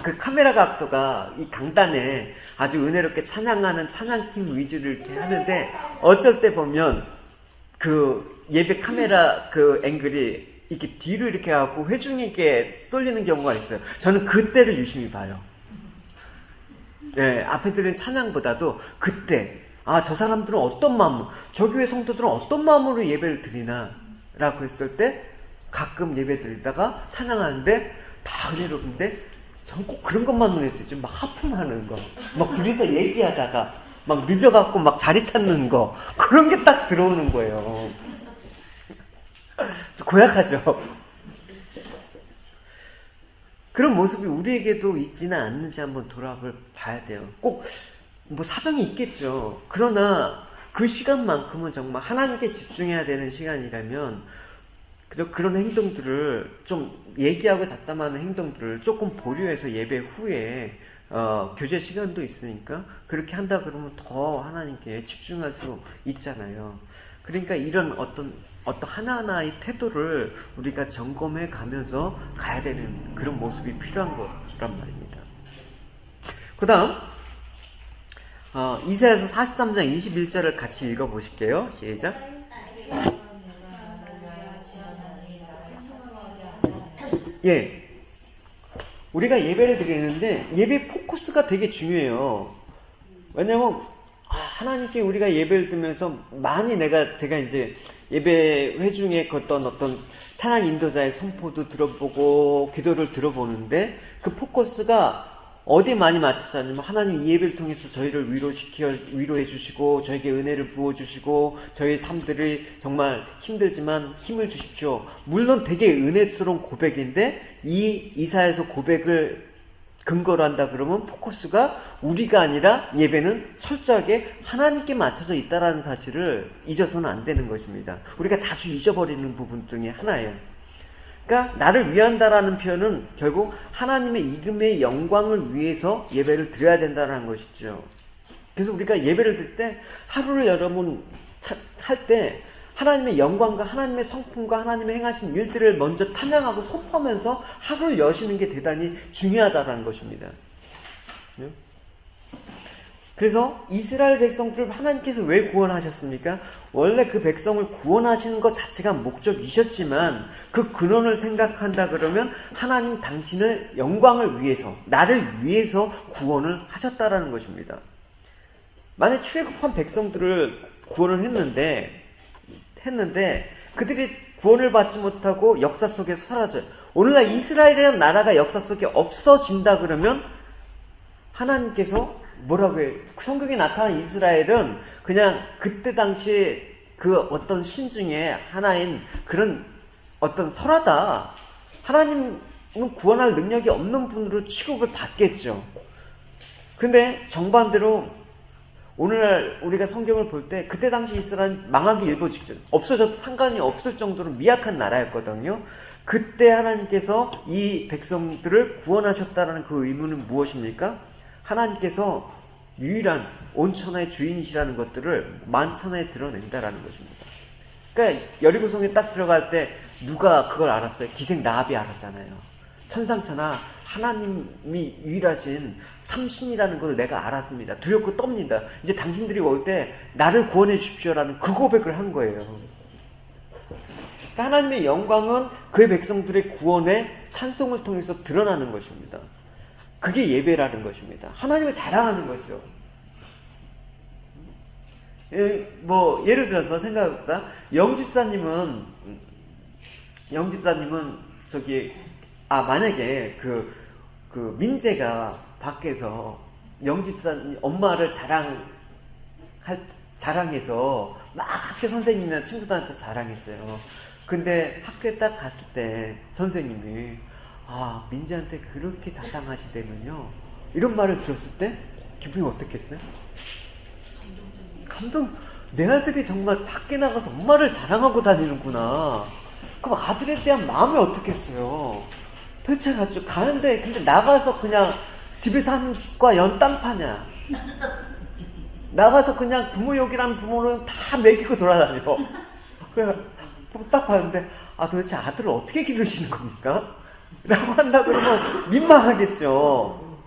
그 카메라 각도가 이 강단에 아주 은혜롭게 찬양하는 찬양팀 위주로 이렇게 하는데 어쩔 때 보면 그 예배 카메라 그 앵글이 이렇게 뒤로 이렇게 하고 회중에게 쏠리는 경우가 있어요. 저는 그때를 유심히 봐요. 네, 앞에 들은 찬양보다도 그때 저 사람들은 어떤 마음, 저 교회 성도들은 어떤 마음으로 예배를 드리나 라고 했을 때 가끔 예배 드리다가 찬양하는데 다 은혜로운데 전 꼭 그런 것만 눈에 띄죠. 막 하품하는 거, 막 둘이서 얘기하다가 막 늦어갖고 막 자리 찾는 거, 그런 게 딱 들어오는 거예요. 고약하죠. 그런 모습이 우리에게도 있지는 않는지 한번 돌아봐야 돼요. 꼭 뭐 사정이 있겠죠. 그러나 그 시간만큼은 정말 하나님께 집중해야 되는 시간이라면 그런 행동들을 좀 얘기하고 잡담하는 행동들을 조금 보류해서 예배 후에 교제 시간도 있으니까 그렇게 한다 그러면 더 하나님께 집중할 수 있잖아요. 그러니까 이런 어떤 하나하나의 태도를 우리가 점검해 가면서 가야 되는 그런 모습이 필요한 거란 말입니다. 그 다음 이사야서 43장 21절을 같이 읽어보실게요. 시작. 예, 우리가 예배를 드리는데 예배 포커스가 되게 중요해요. 왜냐면 하나님께 우리가 예배를 드리면서 많이 제가 이제 예배 회중의 어떤 찬양 인도자의 선포도 들어보고 기도를 들어보는데 그 포커스가 어디에 많이 맞추자면 하나님 이 예배를 통해서 저희를 위로해 주시고 저에게 은혜를 부어주시고 저희 삶들이 정말 힘들지만 힘을 주십시오. 물론 되게 은혜스러운 고백인데 이 이사야서 고백을 근거로 한다 그러면 포커스가 우리가 아니라 예배는 철저하게 하나님께 맞춰져 있다는 사실을 잊어서는 안 되는 것입니다. 우리가 자주 잊어버리는 부분 중에 하나예요. 그러니까 나를 위한다라는 표현은 결국 하나님의 이름의 영광을 위해서 예배를 드려야 된다는 것이죠. 그래서 우리가 예배를 드릴 때 하루를 여러분 할 때 하나님의 영광과 하나님의 성품과 하나님의 행하신 일들을 먼저 찬양하고 선포하면서 하루를 여시는 게 대단히 중요하다는 것입니다. 그래서 이스라엘 백성들을 하나님께서 왜 구원하셨습니까? 원래 그 백성을 구원하시는 것 자체가 목적이셨지만 그 근원을 생각한다 그러면 하나님 당신의 영광을 위해서 나를 위해서 구원을 하셨다라는 것입니다. 만약 출애굽한 백성들을 구원을 했는데 그들이 구원을 받지 못하고 역사 속에서 사라져요. 오늘날 이스라엘이라는 나라가 역사 속에 없어진다 그러면 하나님께서 뭐라고 해요? 성경에 나타난 이스라엘은 그냥 그때 당시 그 어떤 신 중에 하나인 그런 어떤 설하다. 하나님은 구원할 능력이 없는 분으로 취급을 받겠죠. 근데 정반대로 오늘날 우리가 성경을 볼 때 그때 당시 이스라엘은 망하기 일보 직전, 없어져도 상관이 없을 정도로 미약한 나라였거든요. 그때 하나님께서 이 백성들을 구원하셨다는 그 의무는 무엇입니까? 하나님께서 유일한 온천하의 주인이시라는 것들을 만천하에 드러낸다라는 것입니다. 그러니까 여리고성에 딱 들어갈 때 누가 그걸 알았어요? 기생 라합이 알았잖아요. 천상천하 하나님이 유일하신 참신이라는 것을 내가 알았습니다. 두렵고 떱니다. 이제 당신들이 올 때 나를 구원해 주십시오라는 그 고백을 한 거예요. 그러니까 하나님의 영광은 그의 백성들의 구원의 찬송을 통해서 드러나는 것입니다. 그게 예배라는 것입니다. 하나님을 자랑하는 거죠. 예를 들어서 생각해봅시다. 영집사님은 만약에 그 민재가 밖에서 영집사님 엄마를 자랑해서 막 학교 선생님이나 친구들한테 자랑했어요. 근데 학교에 딱 갔을 때 선생님이 민지한테 그렇게 자랑하시다면요 이런 말을 들었을 때 기분이 어떻겠어요? 내 아들이 정말 밖에 나가서 엄마를 자랑하고 다니는구나. 그럼 아들에 대한 마음이 어떻겠어요? 도대체 가는데 근데 나가서 그냥 집에서 하는 집과 연딴파냐, 나가서 그냥 부모 욕이라는 부모는 다 먹이고 돌아다녀. 그래서 딱 봤는데 도대체 아들을 어떻게 기르시는 겁니까? 라고 한다 그러면 민망하겠죠.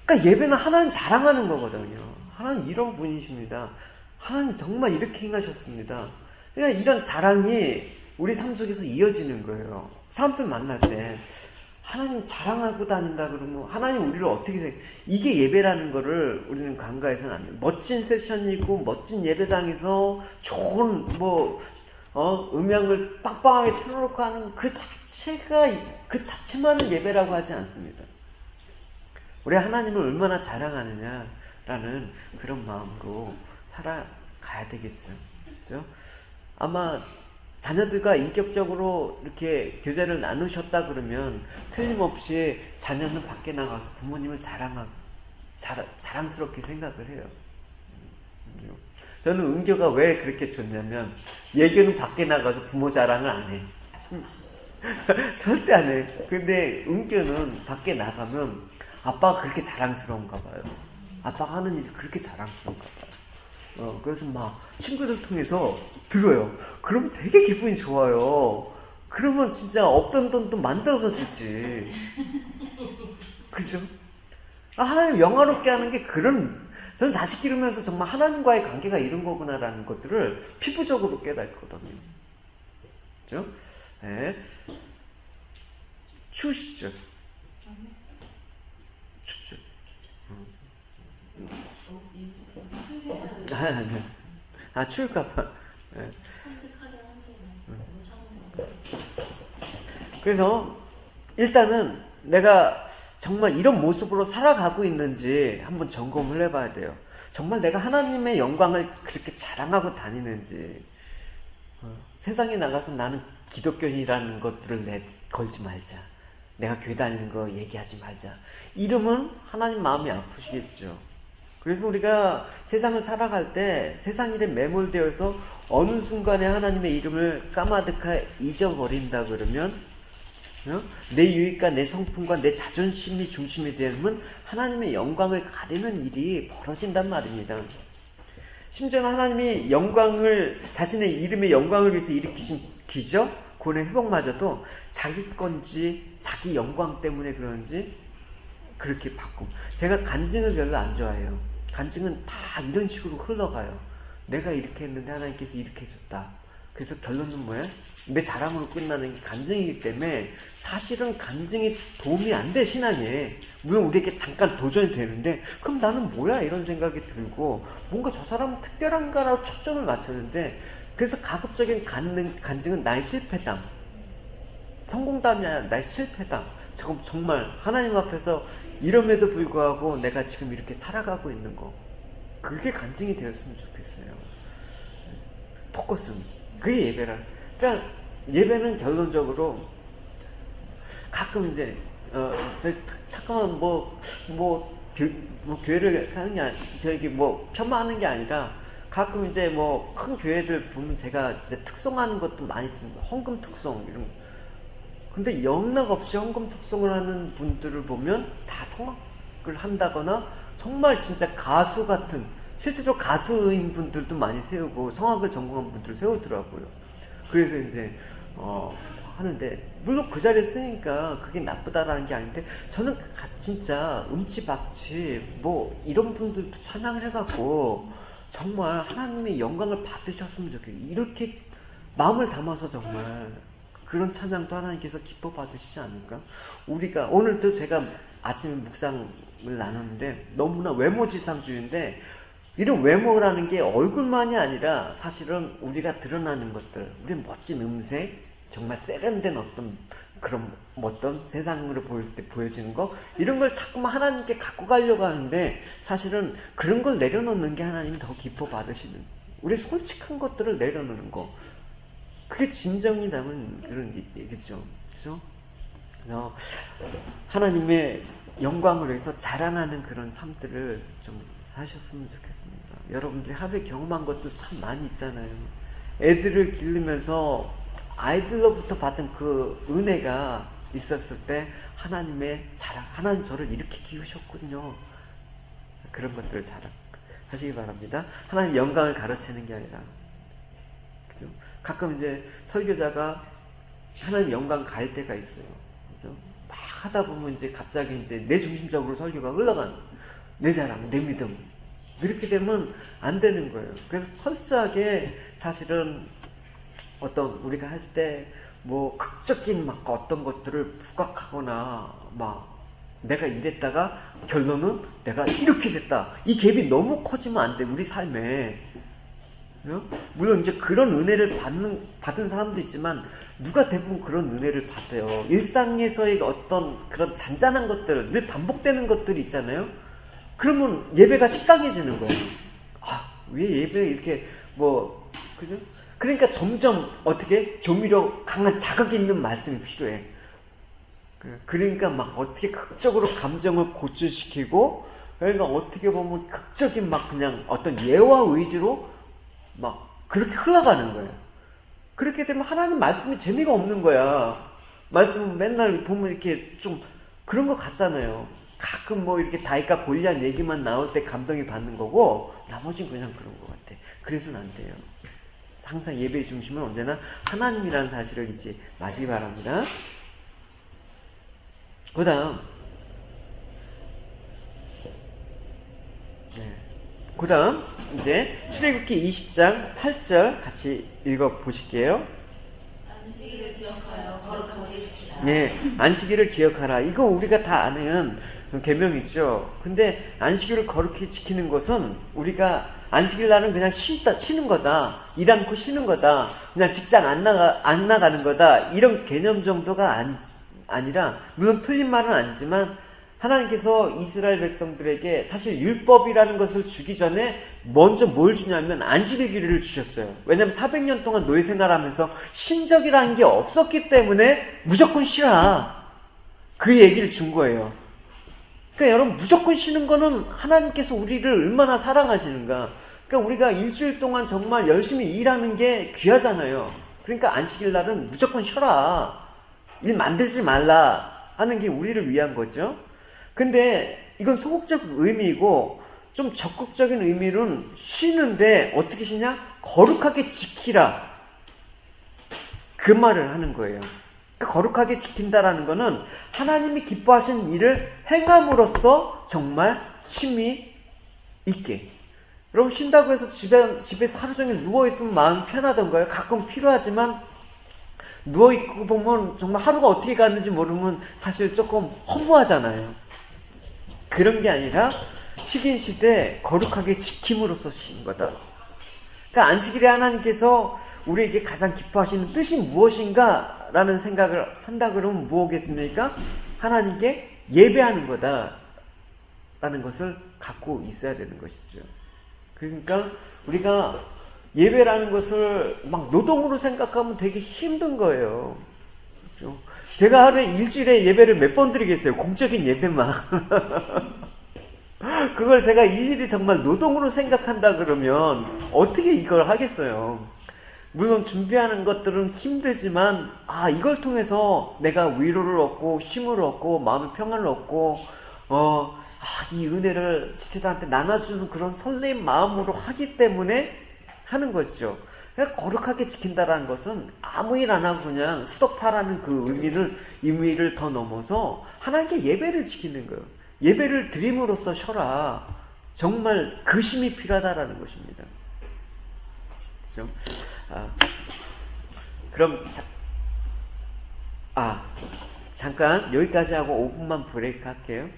그러니까 예배는 하나님 자랑하는 거거든요. 하나님 이런 분이십니다. 하나님 정말 이렇게 행하셨습니다. 그러니까 이런 자랑이 우리 삶 속에서 이어지는 거예요. 사람들 만날 때 하나님 자랑하고 다닌다 그러면 하나님 우리를 어떻게 이게 예배라는 거를 우리는 간과해서는 안 돼요. 멋진 세션이고 멋진 예배당에서 좋은 음향을 빵빵하게 틀어놓고 하는 그 자체만을 예배라고 하지 않습니다. 우리 하나님을 얼마나 자랑하느냐라는 그런 마음으로 살아가야 되겠죠. 그렇죠? 아마 자녀들과 인격적으로 이렇게 교제를 나누셨다 그러면 틀림없이 자녀는 밖에 나가서 부모님을 자랑스럽게 생각을 해요. 저는 은교가 왜 그렇게 좋냐면 예교는 밖에 나가서 부모 자랑을 안 해. 절대 안 해. 근데 은교는 밖에 나가면 아빠가 그렇게 자랑스러운가 봐요. 아빠가 하는 일이 그렇게 자랑스러운가 봐요. 그래서 막 친구들 통해서 들어요. 그럼 되게 기분이 좋아요. 그러면 진짜 없던 돈도 만들어서 주지. 그죠? 하나님 영화롭게 하는 게 저는 자식 기르면서 정말 하나님과의 관계가 이런 거구나라는 것들을 피부적으로 깨닫거든요. 그죠? 네. 추우시죠? 춥죠? 추울까봐. 네. 그래서 일단은 내가 정말 이런 모습으로 살아가고 있는지 한번 점검을 해봐야 돼요. 정말 내가 하나님의 영광을 그렇게 자랑하고 다니는지. 세상에 나가서 나는 기독교인이라는 것들을 걸지 말자. 내가 교회 다니는 거 얘기하지 말자. 이러면 하나님 마음이 아프시겠죠. 그래서 우리가 세상을 살아갈 때 세상 일에 매몰되어서 어느 순간에 하나님의 이름을 까마득하 잊어버린다 그러면 내 유익과 내 성품과 내 자존심이 중심이 되면 하나님의 영광을 가리는 일이 벌어진단 말입니다. 심지어는 하나님이 자신의 이름의 영광을 위해서 일으키신 기적, 구원의 회복마저도 자기 건지 자기 영광 때문에 그런지 그렇게 바꿈. 제가 간증을 별로 안 좋아해요. 간증은 다 이런 식으로 흘러가요. 내가 이렇게 했는데 하나님께서 이렇게 해줬다. 그래서 결론은 뭐예요? 내 자랑으로 끝나는 게 간증이기 때문에 사실은 간증이 도움이 안 돼, 신앙에. 물론 우리에게 잠깐 도전이 되는데 그럼 나는 뭐야? 이런 생각이 들고 뭔가 저 사람은 특별한가라고 초점을 맞췄는데 그래서 가급적인 간증은 나의 실패담. 성공담이 아니라 나의 실패담. 정말 하나님 앞에서 이럼에도 불구하고 내가 지금 이렇게 살아가고 있는 거. 그게 간증이 되었으면 좋겠어요. 포커스는. 그게 예배라. 그러니까 예배는 결론적으로 가끔 이제 잠깐만 교회를 하는 게 폄하하는 게 아니라 가끔 이제 큰 교회들 보면 제가 이제 특송하는 것도 많이 듭니다. 헌금 특송 이런 거. 근데 영락없이 헌금 특송을 하는 분들을 보면 다 성악을 한다거나 정말 진짜 가수 같은 실제로 가수인 분들도 많이 세우고 성악을 전공한 분들 세우더라고요. 그래서 이제 하는데 물론 그 자리에 쓰니까 그게 나쁘다라는 게 아닌데 저는 진짜 음치박치 이런 분들도 찬양을 해갖고 정말 하나님의 영광을 받으셨으면 좋겠어요. 이렇게 마음을 담아서 정말 그런 찬양도 하나님께서 기뻐 받으시지 않을까? 우리가 오늘도 제가 아침에 묵상을 나눴는데 너무나 외모지상주의인데 이런 외모라는 게 얼굴만이 아니라 사실은 우리가 드러나는 것들, 우리 멋진 음색, 정말 세련된 어떤 세상으로 보일 때 보여지는 거 이런 걸 자꾸만 하나님께 갖고 가려고 하는데 사실은 그런 걸 내려놓는 게 하나님이 더 기뻐 받으시는 우리 솔직한 것들을 내려놓는 거 그게 진정이 담은 그런 얘기죠. 그죠? 그래서 하나님의 영광을 위해서 자랑하는 그런 삶들을 좀 사셨으면 좋겠습니다. 여러분들이 하루에 경험한 것도 참 많이 있잖아요. 애들을 기르면서 아이들로부터 받은 그 은혜가 있었을 때 하나님의 자랑, 하나님 저를 이렇게 키우셨군요. 그런 것들을 자랑하시기 바랍니다. 하나님 영광을 가르치는 게 아니라 그죠? 가끔 이제 설교자가 하나님 영광 갈 때가 있어요. 그죠? 막 하다 보면 이제 갑자기 이제 내 중심적으로 설교가 흘러가는 거예요. 내 자랑, 내 믿음. 이렇게 되면 안 되는 거예요. 그래서 철저하게 사실은 어떤 우리가 할 때 뭐 극적인 막 어떤 것들을 부각하거나 막 내가 이랬다가 결론은 내가 이렇게 됐다. 이 갭이 너무 커지면 안 돼. 우리 삶에. 물론 이제 그런 은혜를 받은 사람도 있지만 누가 대부분 그런 은혜를 받아요. 일상에서의 어떤 그런 잔잔한 것들, 늘 반복되는 것들이 있잖아요. 그러면 예배가 식상해지는 거예요. 아, 왜 예배 이렇게 뭐 그죠? 그러니까 점점 어떻게 조미료 강한 자극이 있는 말씀이 필요해. 그러니까 막 어떻게 극적으로 감정을 고취시키고, 그러니까 어떻게 보면 극적인 막 그냥 어떤 예와 의지로 막 그렇게 흘러가는 거예요. 그렇게 되면 하나님 말씀이 재미가 없는 거야. 말씀 맨날 보면 이렇게 좀 그런 것 같잖아요. 가끔 뭐 이렇게 다윗과 골리앗 얘기만 나올 때 감동이 받는 거고 나머지는 그냥 그런 것 같아. 그래서는 안 돼요. 항상 예배의 중심은 언제나 하나님이라는 사실을 잊지 마시기 바랍니다. 그 다음 이제 출애굽기 20장 8절 같이 읽어보실게요. 안식일을 기억하여 거룩하게 지키라. 네, 안식일을 기억하라. 이거 우리가 다 아는 계명이죠. 근데 안식일을 거룩히 지키는 것은 우리가 안식일 날은 그냥 쉬는 거다. 일 않고 쉬는 거다. 그냥 직장 안 나가는 거다. 이런 개념 정도가 아니라, 물론 틀린 말은 아니지만 하나님께서 이스라엘 백성들에게 사실 율법이라는 것을 주기 전에 먼저 뭘 주냐면 안식일을 주셨어요. 왜냐하면 400년 동안 노예 생활하면서 신적이라는 게 없었기 때문에 무조건 쉬라. 그 얘기를 준 거예요. 그러니까 여러분, 무조건 쉬는 거는 하나님께서 우리를 얼마나 사랑하시는가. 그러니까 우리가 일주일 동안 정말 열심히 일하는 게 귀하잖아요. 그러니까 안식일 날은 무조건 쉬어라. 일 만들지 말라 하는 게 우리를 위한 거죠. 근데 이건 소극적 의미이고 좀 적극적인 의미는 쉬는데 어떻게 쉬냐? 거룩하게 지키라. 그 말을 하는 거예요. 거룩하게 지킨다라는 거는 하나님이 기뻐하신 일을 행함으로써 정말 쉼이 있게. 여러분, 쉰다고 해서 집에서 하루 종일 누워있으면 마음이 편하던가요? 가끔 필요하지만 누워있고 보면 정말 하루가 어떻게 갔는지 모르면 사실 조금 허무하잖아요. 그런 게 아니라 쉬긴 쉬되 거룩하게 지킴으로써 쉬는 거다. 그러니까 안식일에 하나님께서 우리에게 가장 기뻐하시는 뜻이 무엇인가 라는 생각을 한다 그러면 무엇겠습니까? 하나님께 예배하는 거다 라는 것을 갖고 있어야 되는 것이죠. 그러니까 우리가 예배라는 것을 막 노동으로 생각하면 되게 힘든 거예요. 그렇죠? 제가 하루에 일주일에 예배를 몇 번 드리겠어요? 공적인 예배만. 그걸 제가 일일이 정말 노동으로 생각한다 그러면 어떻게 이걸 하겠어요? 물론 준비하는 것들은 힘들지만 이걸 통해서 내가 위로를 얻고 쉼을 얻고 마음의 평안을 얻고 이 은혜를 지체들한테 나눠주는 그런 설레임 마음으로 하기 때문에 하는 거죠. 그러니까 거룩하게 지킨다라는 것은 아무 일 안 하고 그냥 수덕파라는 그 의미를 더 넘어서 하나님께 예배를 지키는 거예요. 예배를 드림으로써 쉬어라. 정말 그 힘이 필요하다라는 것입니다. 그렇죠? 그럼 잠깐 여기까지 하고 5분만 브레이크 할게요.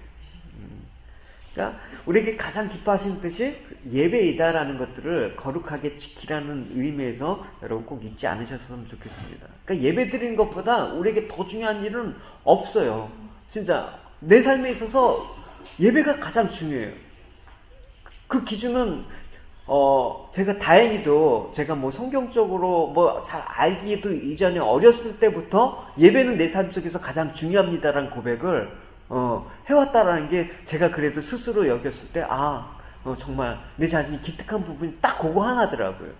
그러니까 우리에게 가장 기뻐하시는 뜻이 예배이다라는 것들을 거룩하게 지키라는 의미에서 여러분 꼭 잊지 않으셨으면 좋겠습니다. 그러니까 예배 드리는 것보다 우리에게 더 중요한 일은 없어요. 진짜 내 삶에 있어서 예배가 가장 중요해요. 그 기준은 제가 다행히도 제가 뭐 성경적으로 뭐 잘 알기도 이전에 어렸을 때부터 예배는 내 삶 속에서 가장 중요합니다라는 고백을 해왔다라는 게 제가 그래도 스스로 여겼을 때 정말 내 자신이 기특한 부분이 딱 그거 하나더라고요.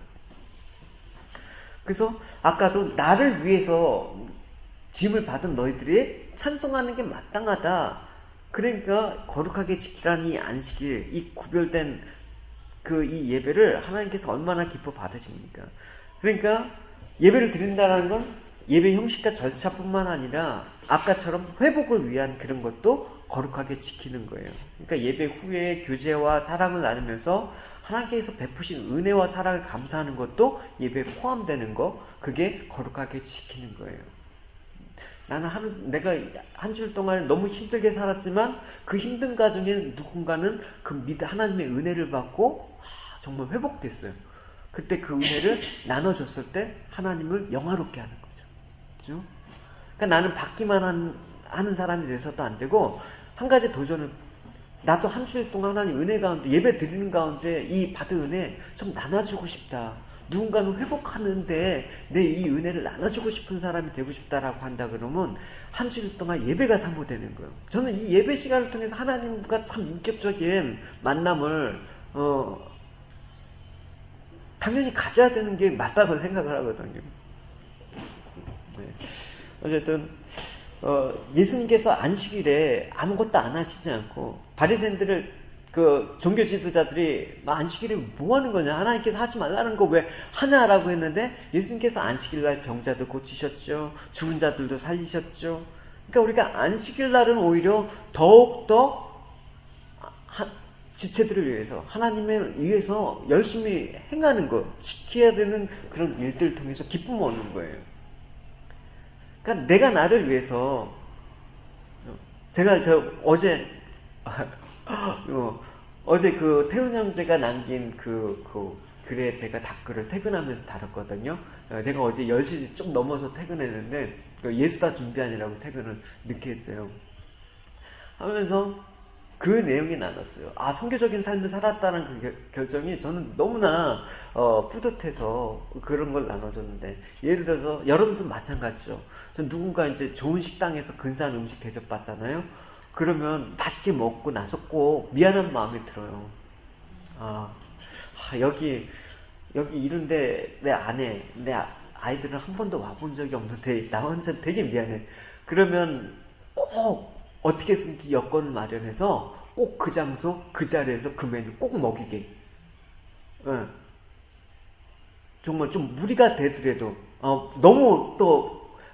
그래서 아까도 나를 위해서 짐을 받은 너희들이 찬송하는 게 마땅하다. 그러니까 거룩하게 지키라는 이 안식일, 이 구별된 이 예배를 하나님께서 얼마나 기뻐 받으십니까? 그러니까 예배를 드린다는 건 예배 형식과 절차뿐만 아니라 아까처럼 회복을 위한 그런 것도 거룩하게 지키는 거예요. 그러니까 예배 후에 교제와 사랑을 나누면서 하나님께서 베푸신 은혜와 사랑을 감사하는 것도 예배에 포함되는 거, 그게 거룩하게 지키는 거예요. 내가 한 주일 동안 너무 힘들게 살았지만 그 힘든 가정에 누군가는 그 하나님의 은혜를 받고 정말 회복됐어요. 그때 그 은혜를 나눠줬을 때 하나님을 영화롭게 하는 거죠. 그죠? 그러니까 나는 받기만 하는 사람이 돼서도 안 되고, 한 가지 도전을, 나도 한 주일 동안 하나님 은혜 가운데, 예배 드리는 가운데 이 받은 은혜 좀 나눠주고 싶다. 누군가는 회복하는데 내 이 은혜를 나눠주고 싶은 사람이 되고 싶다라고 한다 그러면 한 주일 동안 예배가 사모되는 거예요. 저는 이 예배 시간을 통해서 하나님과 참 인격적인 만남을 당연히 가져야 되는 게 맞다고 생각을 하거든요. 네. 어쨌든 예수님께서 안식일에 아무것도 안 하시지 않고 바리새인들을 그 종교 지도자들이 안식일에 뭐 하는 거냐, 하나님께서 하지 말라는 거 왜 하냐라고 했는데 예수님께서 안식일날 병자도 고치셨죠, 죽은 자들도 살리셨죠. 그러니까 우리가 안식일날은 오히려 더욱더 지체들을 위해서, 하나님을 위해서 열심히 행하는 거, 지켜야 되는 그런 일들을 통해서 기쁨을 얻는 거예요. 그러니까 내가 나를 위해서, 제가 어제 그 태훈 형제가 남긴 그 글에 제가 댓글을 퇴근하면서 달았거든요. 제가 어제 10시 좀 넘어서 퇴근했는데 예수다 준비하느라고 퇴근을 늦게 했어요. 하면서 그 내용이 나눴어요. 선교적인 삶을 살았다는 그 결정이 저는 너무나 뿌듯해서 그런 걸 나눠줬는데, 예를 들어서 여러분도 마찬가지죠. 전 누군가 이제 좋은 식당에서 근사한 음식 대접받잖아요. 그러면 맛있게 먹고 나서 꼭 미안한 마음이 들어요. 여기 이런데 내 아이들은 한 번도 와본 적이 없는데 나 혼자 되게 미안해. 그러면 꼭 어떻게든지 여건을 마련해서 꼭 그 장소, 그 자리에서 그 메뉴 꼭 먹이게. 정말 좀 무리가 되더라도, 너무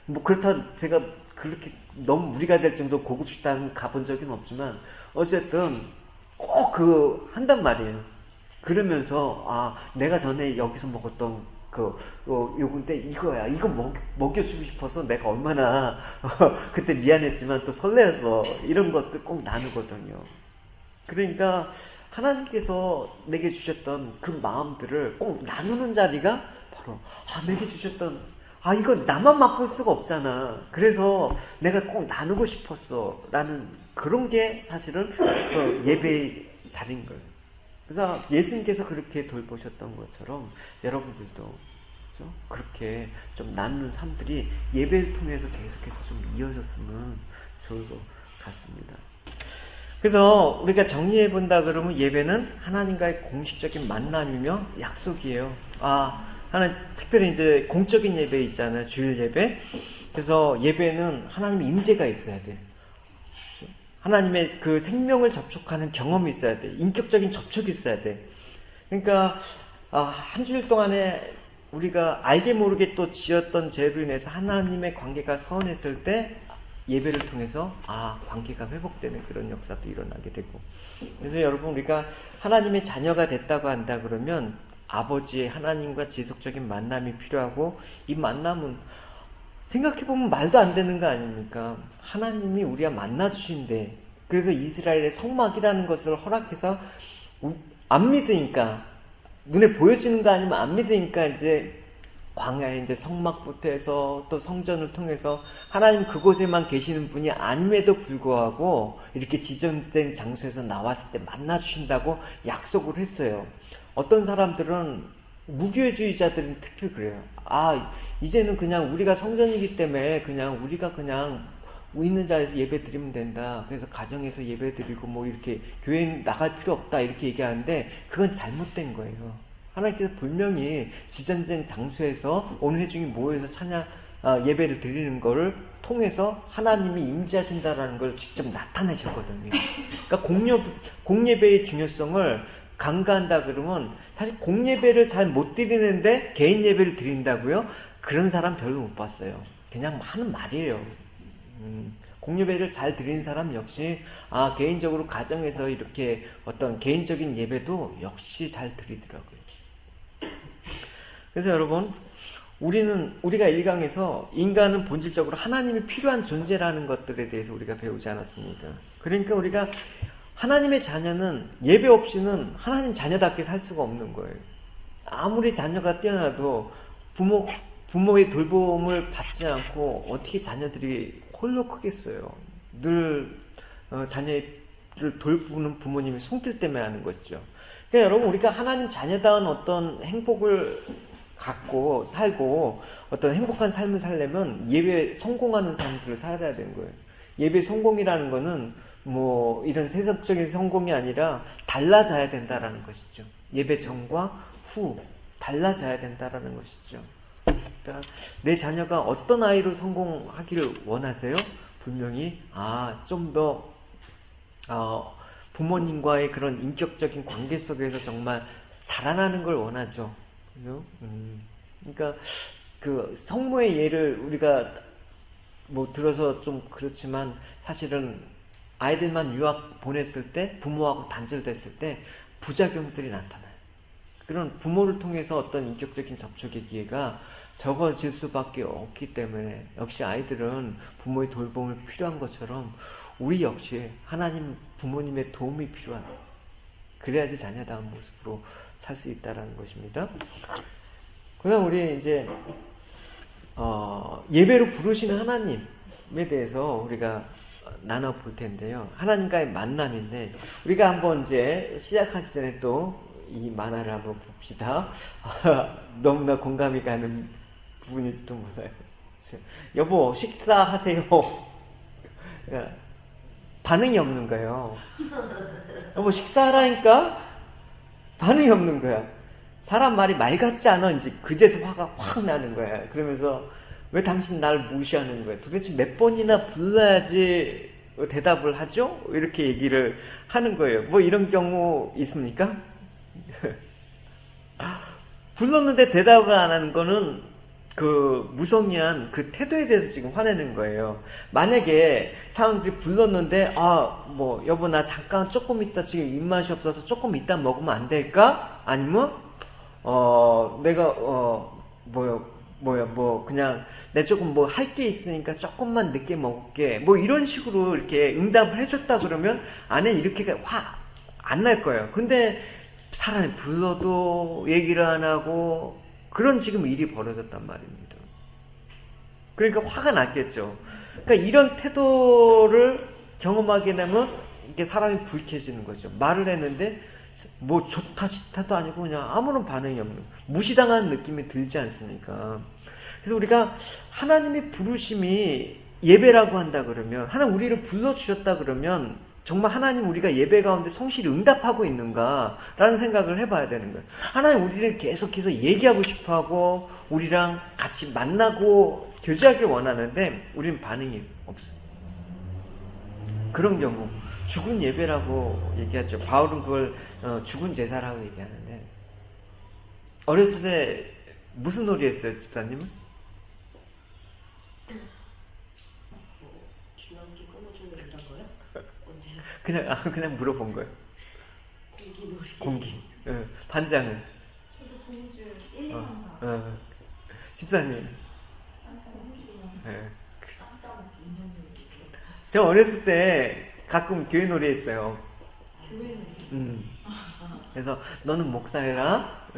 뭐 그렇다 제가 그렇게 너무 무리가 될 정도 고급 식당 가본 적은 없지만, 어쨌든 꼭 한단 말이에요. 그러면서, 내가 전에 여기서 먹었던 요건데 이거야. 이거 먹여주고 싶어서 내가 얼마나 그때 미안했지만 또 설레어서 이런 것도 꼭 나누거든요. 그러니까 하나님께서 내게 주셨던 그 마음들을 꼭 나누는 자리가 바로 내게 주셨던, 이거 나만 맛볼 수가 없잖아. 그래서 내가 꼭 나누고 싶었어 라는 그런 게 사실은 예배의 자리인 거예요. 그래서 예수님께서 그렇게 돌보셨던 것처럼 여러분들도 그렇죠? 그렇게 좀 나누는 삶들이 예배를 통해서 계속해서 좀 이어졌으면 좋을 것 같습니다. 그래서 우리가 정리해 본다 그러면 예배는 하나님과의 공식적인 만남이며 약속이에요. 특별히 이제 공적인 예배 있잖아요. 주일 예배. 그래서 예배는 하나님의 임재가 있어야 돼. 하나님의 그 생명을 접촉하는 경험이 있어야 돼. 인격적인 접촉이 있어야 돼. 그러니까 한 주일 동안에 우리가 알게 모르게 또 지었던 죄로 인해서 하나님의 관계가 서운했을 때 예배를 통해서 관계가 회복되는 그런 역사도 일어나게 되고. 그래서 여러분, 우리가 하나님의 자녀가 됐다고 한다 그러면 아버지의 하나님과 지속적인 만남이 필요하고, 이 만남은 생각해보면 말도 안 되는 거 아닙니까? 하나님이 우리가 만나주신대. 그래서 이스라엘의 성막이라는 것을 허락해서 안 믿으니까, 눈에 보여지는 거 아니면 안 믿으니까 이제 광야에 이제 성막부터 해서 또 성전을 통해서 하나님 그곳에만 계시는 분이 아님에도 불구하고 이렇게 지정된 장소에서 나왔을 때 만나주신다고 약속을 했어요. 어떤 사람들은, 무교회주의자들은 특히 그래요. 이제는 그냥 우리가 성전이기 때문에 우리가 있는 자리에서 예배 드리면 된다. 그래서 가정에서 예배 드리고 뭐 이렇게 교회 나갈 필요 없다. 이렇게 얘기하는데 그건 잘못된 거예요. 하나님께서 분명히 지정된 장소에서 온 회중이 모여서 예배를 드리는 거를 통해서 하나님이 임재하신다라는 걸 직접 나타내셨거든요. 그러니까 공예배의 중요성을 강조한다 그러면, 사실 공예배를 잘 못 드리는데 개인 예배를 드린다고요? 그런 사람 별로 못 봤어요. 그냥 하는 말이에요. 공예배를 잘 드리는 사람 역시 개인적으로 가정에서 이렇게 어떤 개인적인 예배도 역시 잘 드리더라고요. 그래서 여러분, 우리가 1강에서 인간은 본질적으로 하나님이 필요한 존재라는 것들에 대해서 우리가 배우지 않았습니까? 그러니까 우리가 하나님의 자녀는 예배 없이는 하나님 자녀답게 살 수가 없는 거예요. 아무리 자녀가 뛰어나도 부모의 돌봄을 받지 않고 어떻게 자녀들이 홀로 크겠어요. 늘 자녀를 돌보는 부모님의 손길 때문에 하는 것이죠. 그러니까 여러분, 우리가 하나님 자녀다운 어떤 행복을 갖고 살고 어떤 행복한 삶을 살려면 예배에 성공하는 삶을 살아야 되는 거예요. 예배 성공이라는 거는 뭐 이런 세상적인 성공이 아니라 달라져야 된다라는 것이죠. 예배 전과 후 달라져야 된다라는 것이죠. 그러니까 내 자녀가 어떤 아이로 성공하기를 원하세요? 분명히 좀 더 부모님과의 그런 인격적인 관계 속에서 정말 자라나는 걸 원하죠. 그죠? 그러니까 그 성모의 예를 우리가 뭐 들어서 좀 그렇지만 사실은 아이들만 유학 보냈을 때 부모하고 단절됐을 때 부작용들이 나타나요. 그런 부모를 통해서 어떤 인격적인 접촉의 기회가 적어질 수밖에 없기 때문에 역시 아이들은 부모의 돌봄을 필요한 것처럼 우리 역시 하나님 부모님의 도움이 필요한, 그래야지 자녀다운 모습으로 살 수 있다라는 것입니다. 그다음 우리 이제 예배로 부르시는 하나님에 대해서 우리가 나눠 볼 텐데요. 하나님과의 만남인데 우리가 한번 이제 시작하기 전에 또 이 만화를 한번 봅시다. 너무나 공감이 가는 부분일지도 몰라요. 여보 식사하세요. 반응이 없는 거예요. 여보 식사하라니까 반응이 없는 거야. 사람 말이 말 같지 않아. 이제 그제서 화가 확 나는 거야. 그러면서 왜 당신 날 무시하는 거야? 도대체 몇 번이나 불러야지 대답을 하죠? 이렇게 얘기를 하는 거예요. 뭐 이런 경우 있습니까? 불렀는데 대답을 안 하는 거는 그 무성의한 그 태도에 대해서 지금 화내는 거예요. 만약에 사람들이 불렀는데 뭐 여보 나 잠깐 조금 있다 지금 입맛이 없어서 조금 이따 먹으면 안 될까? 아니면 내가 그냥 내 조금 뭐 할 게 있으니까 조금만 늦게 먹을게 뭐 이런 식으로 이렇게 응답을 해줬다 그러면 안에 이렇게 화 안 날 거예요. 근데 사람이 불러도 얘기를 안 하고 그런 지금 일이 벌어졌단 말입니다. 그러니까 화가 났겠죠. 그러니까 이런 태도를 경험하게 되면 이게 사람이 불쾌해지는 거죠. 말을 했는데 뭐 좋다 싫다도 아니고 그냥 아무런 반응이 없는, 무시당하는 느낌이 들지 않습니까? 그래서 우리가 하나님의 부르심이 예배라고 한다 그러면, 하나님 우리를 불러주셨다 그러면 정말 하나님 우리가 예배 가운데 성실히 응답하고 있는가라는 생각을 해봐야 되는 거예요. 하나님 우리를 계속해서 얘기하고 싶어하고 우리랑 같이 만나고 교제하길 원하는데 우리는 반응이 없어요. 그런 경우 죽은 예배라고 얘기하죠. 바울은 그걸 죽은 제사라고 얘기하는데, 어렸을 때 무슨 놀이 했어요, 집사님은? 주렁기 끊어주는 이런 거요? 그냥 물어본 거예요. 공기. 반장은? 저도 공주 1, 2, 3, 4. 집사님. 저 어렸을 때 가끔 교회 놀이 했어요. 교회 놀이? 그래서 너는 목사해라.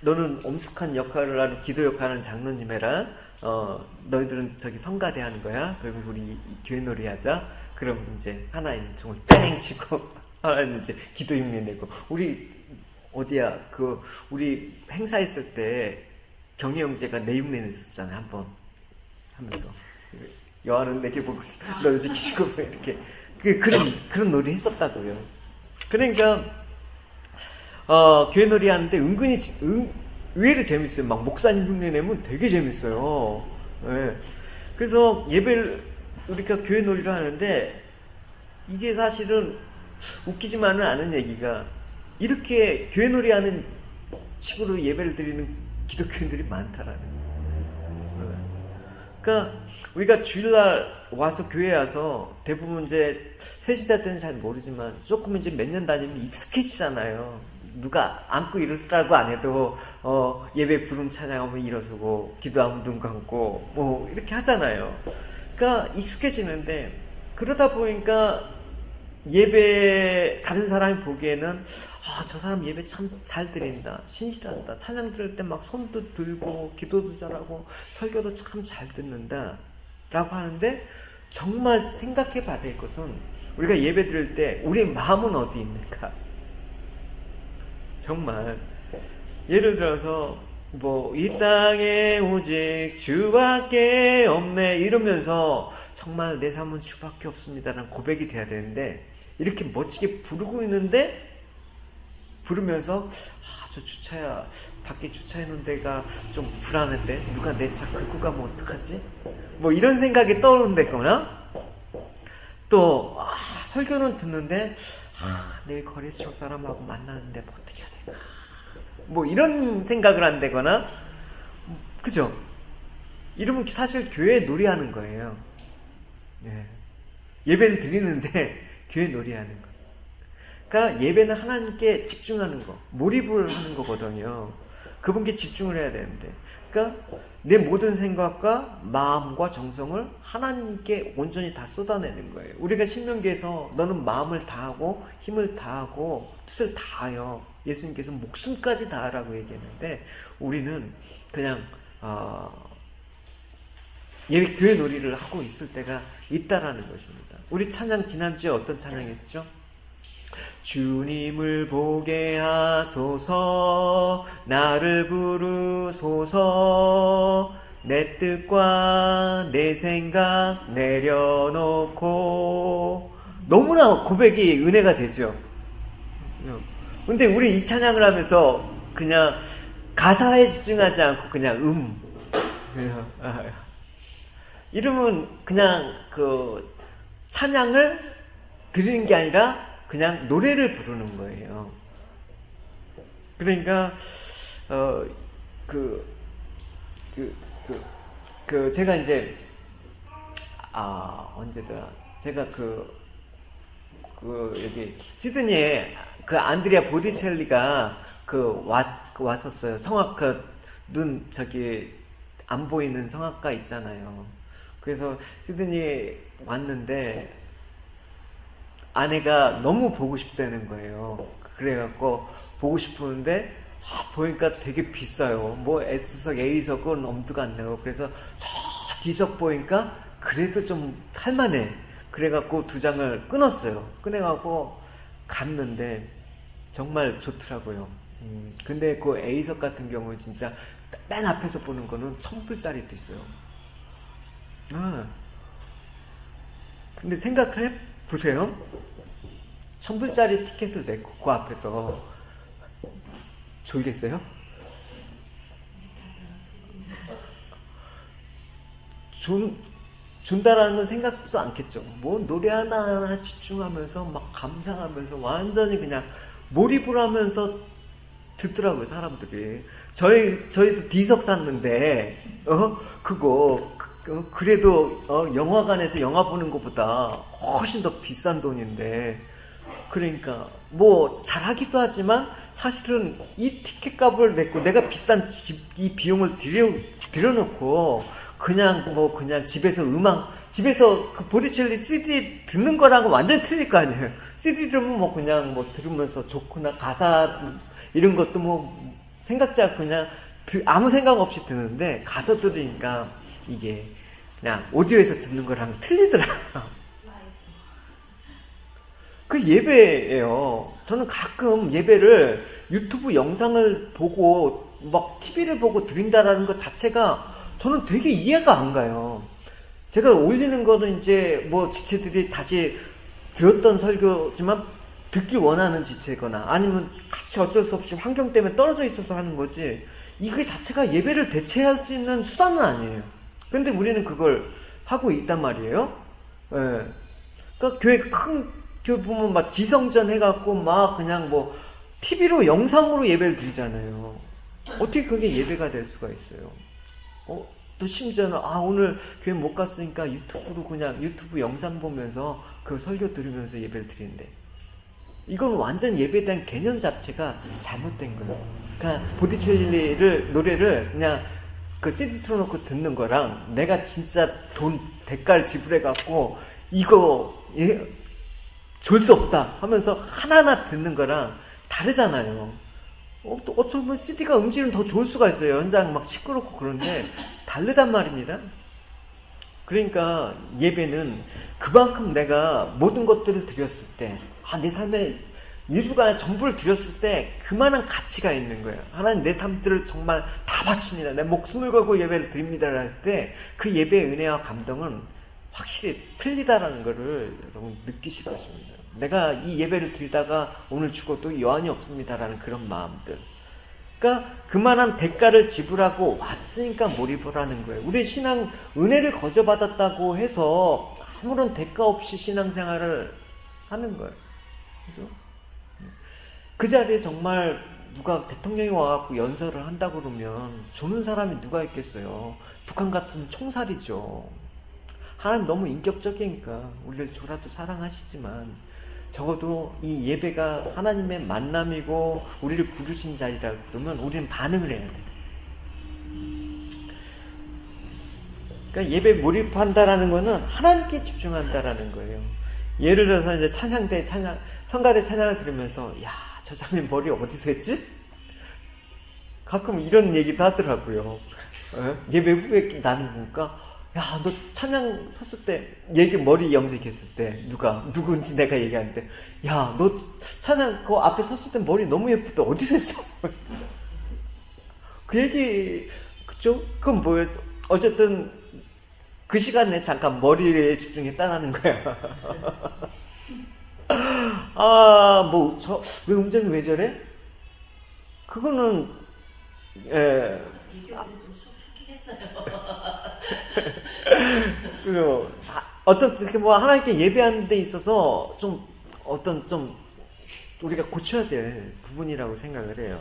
너는 엄숙한 역할을 하는 기도 역할을 하는 장로님 해라. 너희들은 저기 성가대 하는 거야. 그러면 우리 교회 놀이 하자. 그럼 이제 하나는 종을 땡 치고 하나는 이제 기도 흉내 내고. 우리 어디야 우리 행사했을 때 경혜 형제가 내 흉내 냈었잖아요. 한번 하면서 여하는 내게 보고 너는 지키시고 이렇게 그런 놀이 했었다고요. 그러니까 교회 놀이 하는데 은근히 의외로 재밌어요. 막 목사님 흉내 내면 되게 재밌어요. 네. 그래서 예배를 우리가 교회 놀이를 하는데 이게 사실은 웃기지만은 않은 얘기가, 이렇게 교회 놀이 하는 식으로 예배를 드리는 기독교인들이 많다라는 거예요. 그러니까 우리가 주일날 와서 교회 와서 대부분 이제 세시자 때는 잘 모르지만 조금 이제 몇 년 다니면 익숙해지잖아요. 누가 안고 일어서라고 안 해도 예배 부름 찬양하면 일어서고 기도하면 눈 감고 뭐 이렇게 하잖아요. 그러니까 익숙해지는데 그러다 보니까 예배 다른 사람이 보기에는 저 사람 예배 참 잘 드린다, 신실한다, 찬양 들을 때 막 손도 들고 기도도 잘하고 설교도 참 잘 듣는다 라고 하는데 정말 생각해 봐야 될 것은 우리가 예배 드릴 때 우리의 마음은 어디 있는가. 정말 예를 들어서 뭐 이 땅에 오직 주밖에 없네 이러면서 정말 내 삶은 주밖에 없습니다라는 고백이 돼야 되는데 이렇게 멋지게 부르고 있는데 부르면서 저 주차야 밖에 주차해 놓은 데가 좀 불안한데 누가 내 차 긁고 가면 어떡하지? 뭐 이런 생각이 떠오른다거나 또 설교는 듣는데 내일 거래처 사람하고 만나는데 뭐 어떻게 해야 될까? 뭐 이런 생각을 한다거나 그죠? 이러면 사실 교회 놀이하는 거예요. 예. 예배는 드리는데 교회 놀이하는 거. 그러니까 예배는 하나님께 집중하는 거, 몰입을 하는 거거든요. 그분께 집중을 해야 되는데, 그러니까 내 모든 생각과 마음과 정성을 하나님께 온전히 다 쏟아내는 거예요. 우리가 신명기에서 너는 마음을 다하고 힘을 다하고 뜻을 다하여 예수님께서 목숨까지 다하라고 얘기했는데 우리는 그냥 예배 교회 놀이를 하고 있을 때가 있다라는 것입니다. 우리 찬양 지난주에 어떤 찬양했죠? 주님을 보게 하소서 나를 부르소서 내 뜻과 내 생각 내려놓고 너무나 고백이 은혜가 되죠. 근데 우리 이 찬양을 하면서 그냥 가사에 집중하지 않고 그냥 이러면 그냥 그 찬양을 드리는 게 아니라 그냥 노래를 부르는 거예요. 그러니까 제가 이제 언제더라? 제가 여기 시드니에 그 안드레아 보디첼리가 왔었어요. 성악가 눈 안 보이는 성악가 있잖아요. 그래서 시드니에 왔는데 아내가 너무 보고 싶다는 거예요. 그래갖고 보고 싶었는데 보니까 되게 비싸요. 뭐 S석, A석은 엄두가 안 나고 그래서 저 D석 보니까 그래도 좀 할만해. 그래갖고 2장을 끊었어요. 끊어갖고 갔는데 정말 좋더라고요. 근데 그 A석 같은 경우는 진짜 맨 앞에서 보는 거는 1,000불짜리도 있어요. 근데 생각해 보세요. 1,000불짜리 티켓을 내고 그 앞에서 졸겠어요? 준다라는 건 생각도 않겠죠. 뭐 노래 하나하나 집중하면서 막 감상하면서 완전히 그냥 몰입을 하면서 듣더라고요, 사람들이. 저희도 D석 샀는데 그래도 영화관에서 영화 보는 것보다 훨씬 더 비싼 돈인데 그러니까 뭐 잘하기도 하지만 사실은 이 티켓 값을 냈고 내가 비싼 이 비용을 들여놓고 그냥 집에서 그 보디첼리 CD 듣는 거랑은 완전히 틀릴 거 아니에요. CD 들으면 뭐 그냥 뭐 들으면서 좋구나 가사 이런 것도 뭐 생각지 않고 그냥 아무 생각 없이 듣는데 가서 들으니까 이게 그냥 오디오에서 듣는 거랑 틀리더라고요. 그 예배예요. 저는 가끔 예배를 유튜브 영상을 보고 막 TV를 보고 드린다라는 것 자체가 저는 되게 이해가 안 가요. 제가 올리는 거는 이제 뭐 지체들이 다시 들었던 설교지만 듣기 원하는 지체거나 아니면 같이 어쩔 수 없이 환경 때문에 떨어져 있어서 하는 거지 이게 자체가 예배를 대체할 수 있는 수단은 아니에요. 근데 우리는 그걸 하고 있단 말이에요. 예. 그러니까 교회 큰 교회 보면 막 지성전 해갖고 막 그냥 뭐 TV로 영상으로 예배를 드리잖아요. 어떻게 그게 예배가 될 수가 있어요? 또 심지어는 오늘 교회 못 갔으니까 유튜브로 그냥 유튜브 영상 보면서 그 설교 들으면서 예배를 드리는데 이건 완전 예배에 대한 개념 자체가 잘못된 거예요. 그러니까 보디첼리를 노래를 그냥 그 CD 틀어놓고 듣는 거랑 내가 진짜 돈 대가를 지불해갖고 이거 줄 수 없다 하면서 하나하나 듣는 거랑 다르잖아요. 어쩌면 CD가 음질은 더 좋을 수가 있어요. 현장 막 시끄럽고 그런데 다르단 말입니다. 그러니까 예배는 그만큼 내가 모든 것들을 드렸을 때, 내 삶의 일부가 아니라 전부를 드렸을 때 그만한 가치가 있는 거예요. 하나님 내 삶들을 정말 다 바칩니다. 내 목숨을 걸고 예배를 드립니다. 할 때 그 예배의 은혜와 감동은 확실히 틀리다라는 것을 여러분 느끼실 것입니다. 내가 이 예배를 드리다가 오늘 죽어도 여한이 없습니다라는 그런 마음들. 그러니까 그만한 대가를 지불하고 왔으니까 몰입을 하는 거예요. 우리 신앙 은혜를 거저받았다고 해서 아무런 대가 없이 신앙생활을 하는 거예요. 그죠? 그 자리에 정말 누가 대통령이 와갖고 연설을 한다 그러면 조는 사람이 누가 있겠어요. 북한 같은 총살이죠. 하나님 너무 인격적이니까 우리를 조라도 사랑하시지만 적어도 이 예배가 하나님의 만남이고 우리를 부르신 자리라 그러면 우리는 반응을 해야 돼요. 그러니까 예배 몰입한다라는 거는 하나님께 집중한다라는 거예요. 예를 들어서 이제 찬양대 성가대 찬양을 들으면서 저 자매 머리 어디서 했지? 가끔 이런 얘기도 하더라고요. 예배 후에 나는 보니까 너 찬양 섰을 때 머리 염색했을 때 누군지 내가 얘기하는데 너 찬양 그 앞에 섰을 때 머리 너무 예쁘다 어디서 했어? 그 얘기 그죠? 그건 뭐예요? 어쨌든 그 시간에 잠깐 머리에 집중했다라는 거야. 왜 음정이 왜 저래? 그거는 이렇게 하나님께 예배하는 데 있어서 우리가 고쳐야 될 부분이라고 생각을 해요.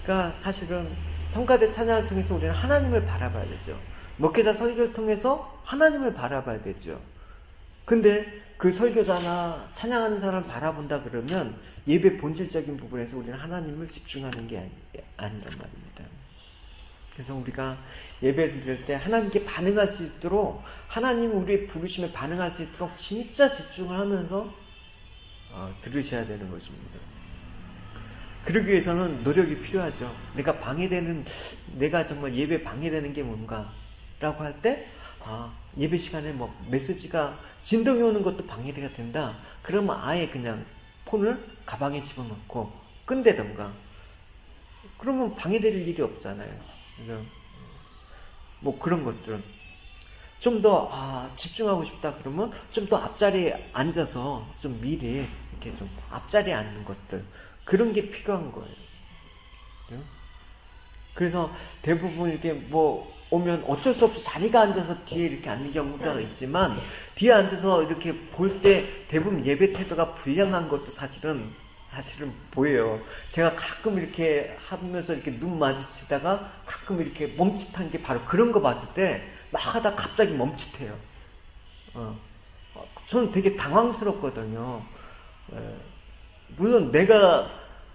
그러니까 사실은 성가대 찬양을 통해서 우리는 하나님을 바라봐야 되죠. 목회자 설교를 통해서 하나님을 바라봐야 되죠. 근데 그 설교자나 찬양하는 사람을 바라본다 그러면 예배 본질적인 부분에서 우리는 하나님을 집중하는 게 아니란 말입니다. 그래서 우리가 예배를 드릴 때 하나님께 반응할 수 있도록 하나님 우리의 부르심에 반응할 수 있도록 진짜 집중을 하면서 들으셔야 되는 것입니다. 그러기 위해서는 노력이 필요하죠. 내가 정말 예배 방해되는 게 뭔가 라고 할 때 예배 시간에 메시지가 진동이 오는 것도 방해가 된다. 그러면 아예 그냥 폰을 가방에 집어넣고 끈대던가. 그러면 방해될 일이 없잖아요. 그죠? 그런 것들은 좀 더 집중하고 싶다 그러면 좀 더 앞자리에 앉아서 좀 미리 이렇게 좀 앞자리에 앉는 것들 그런 게 필요한 거예요. 그죠? 그래서 대부분 이렇게 오면 어쩔 수 없이 자리가 앉아서 뒤에 이렇게 앉는 경우가 있지만 뒤에 앉아서 이렇게 볼 때 대부분 예배 태도가 불량한 것도 사실은 보여요. 제가 가끔 이렇게 하면서 이렇게 눈 마주치다가 가끔 이렇게 멈칫한 게 바로 그런 거 봤을 때 막 하다 갑자기 멈칫해요. 저는 되게 당황스럽거든요. 물론 내가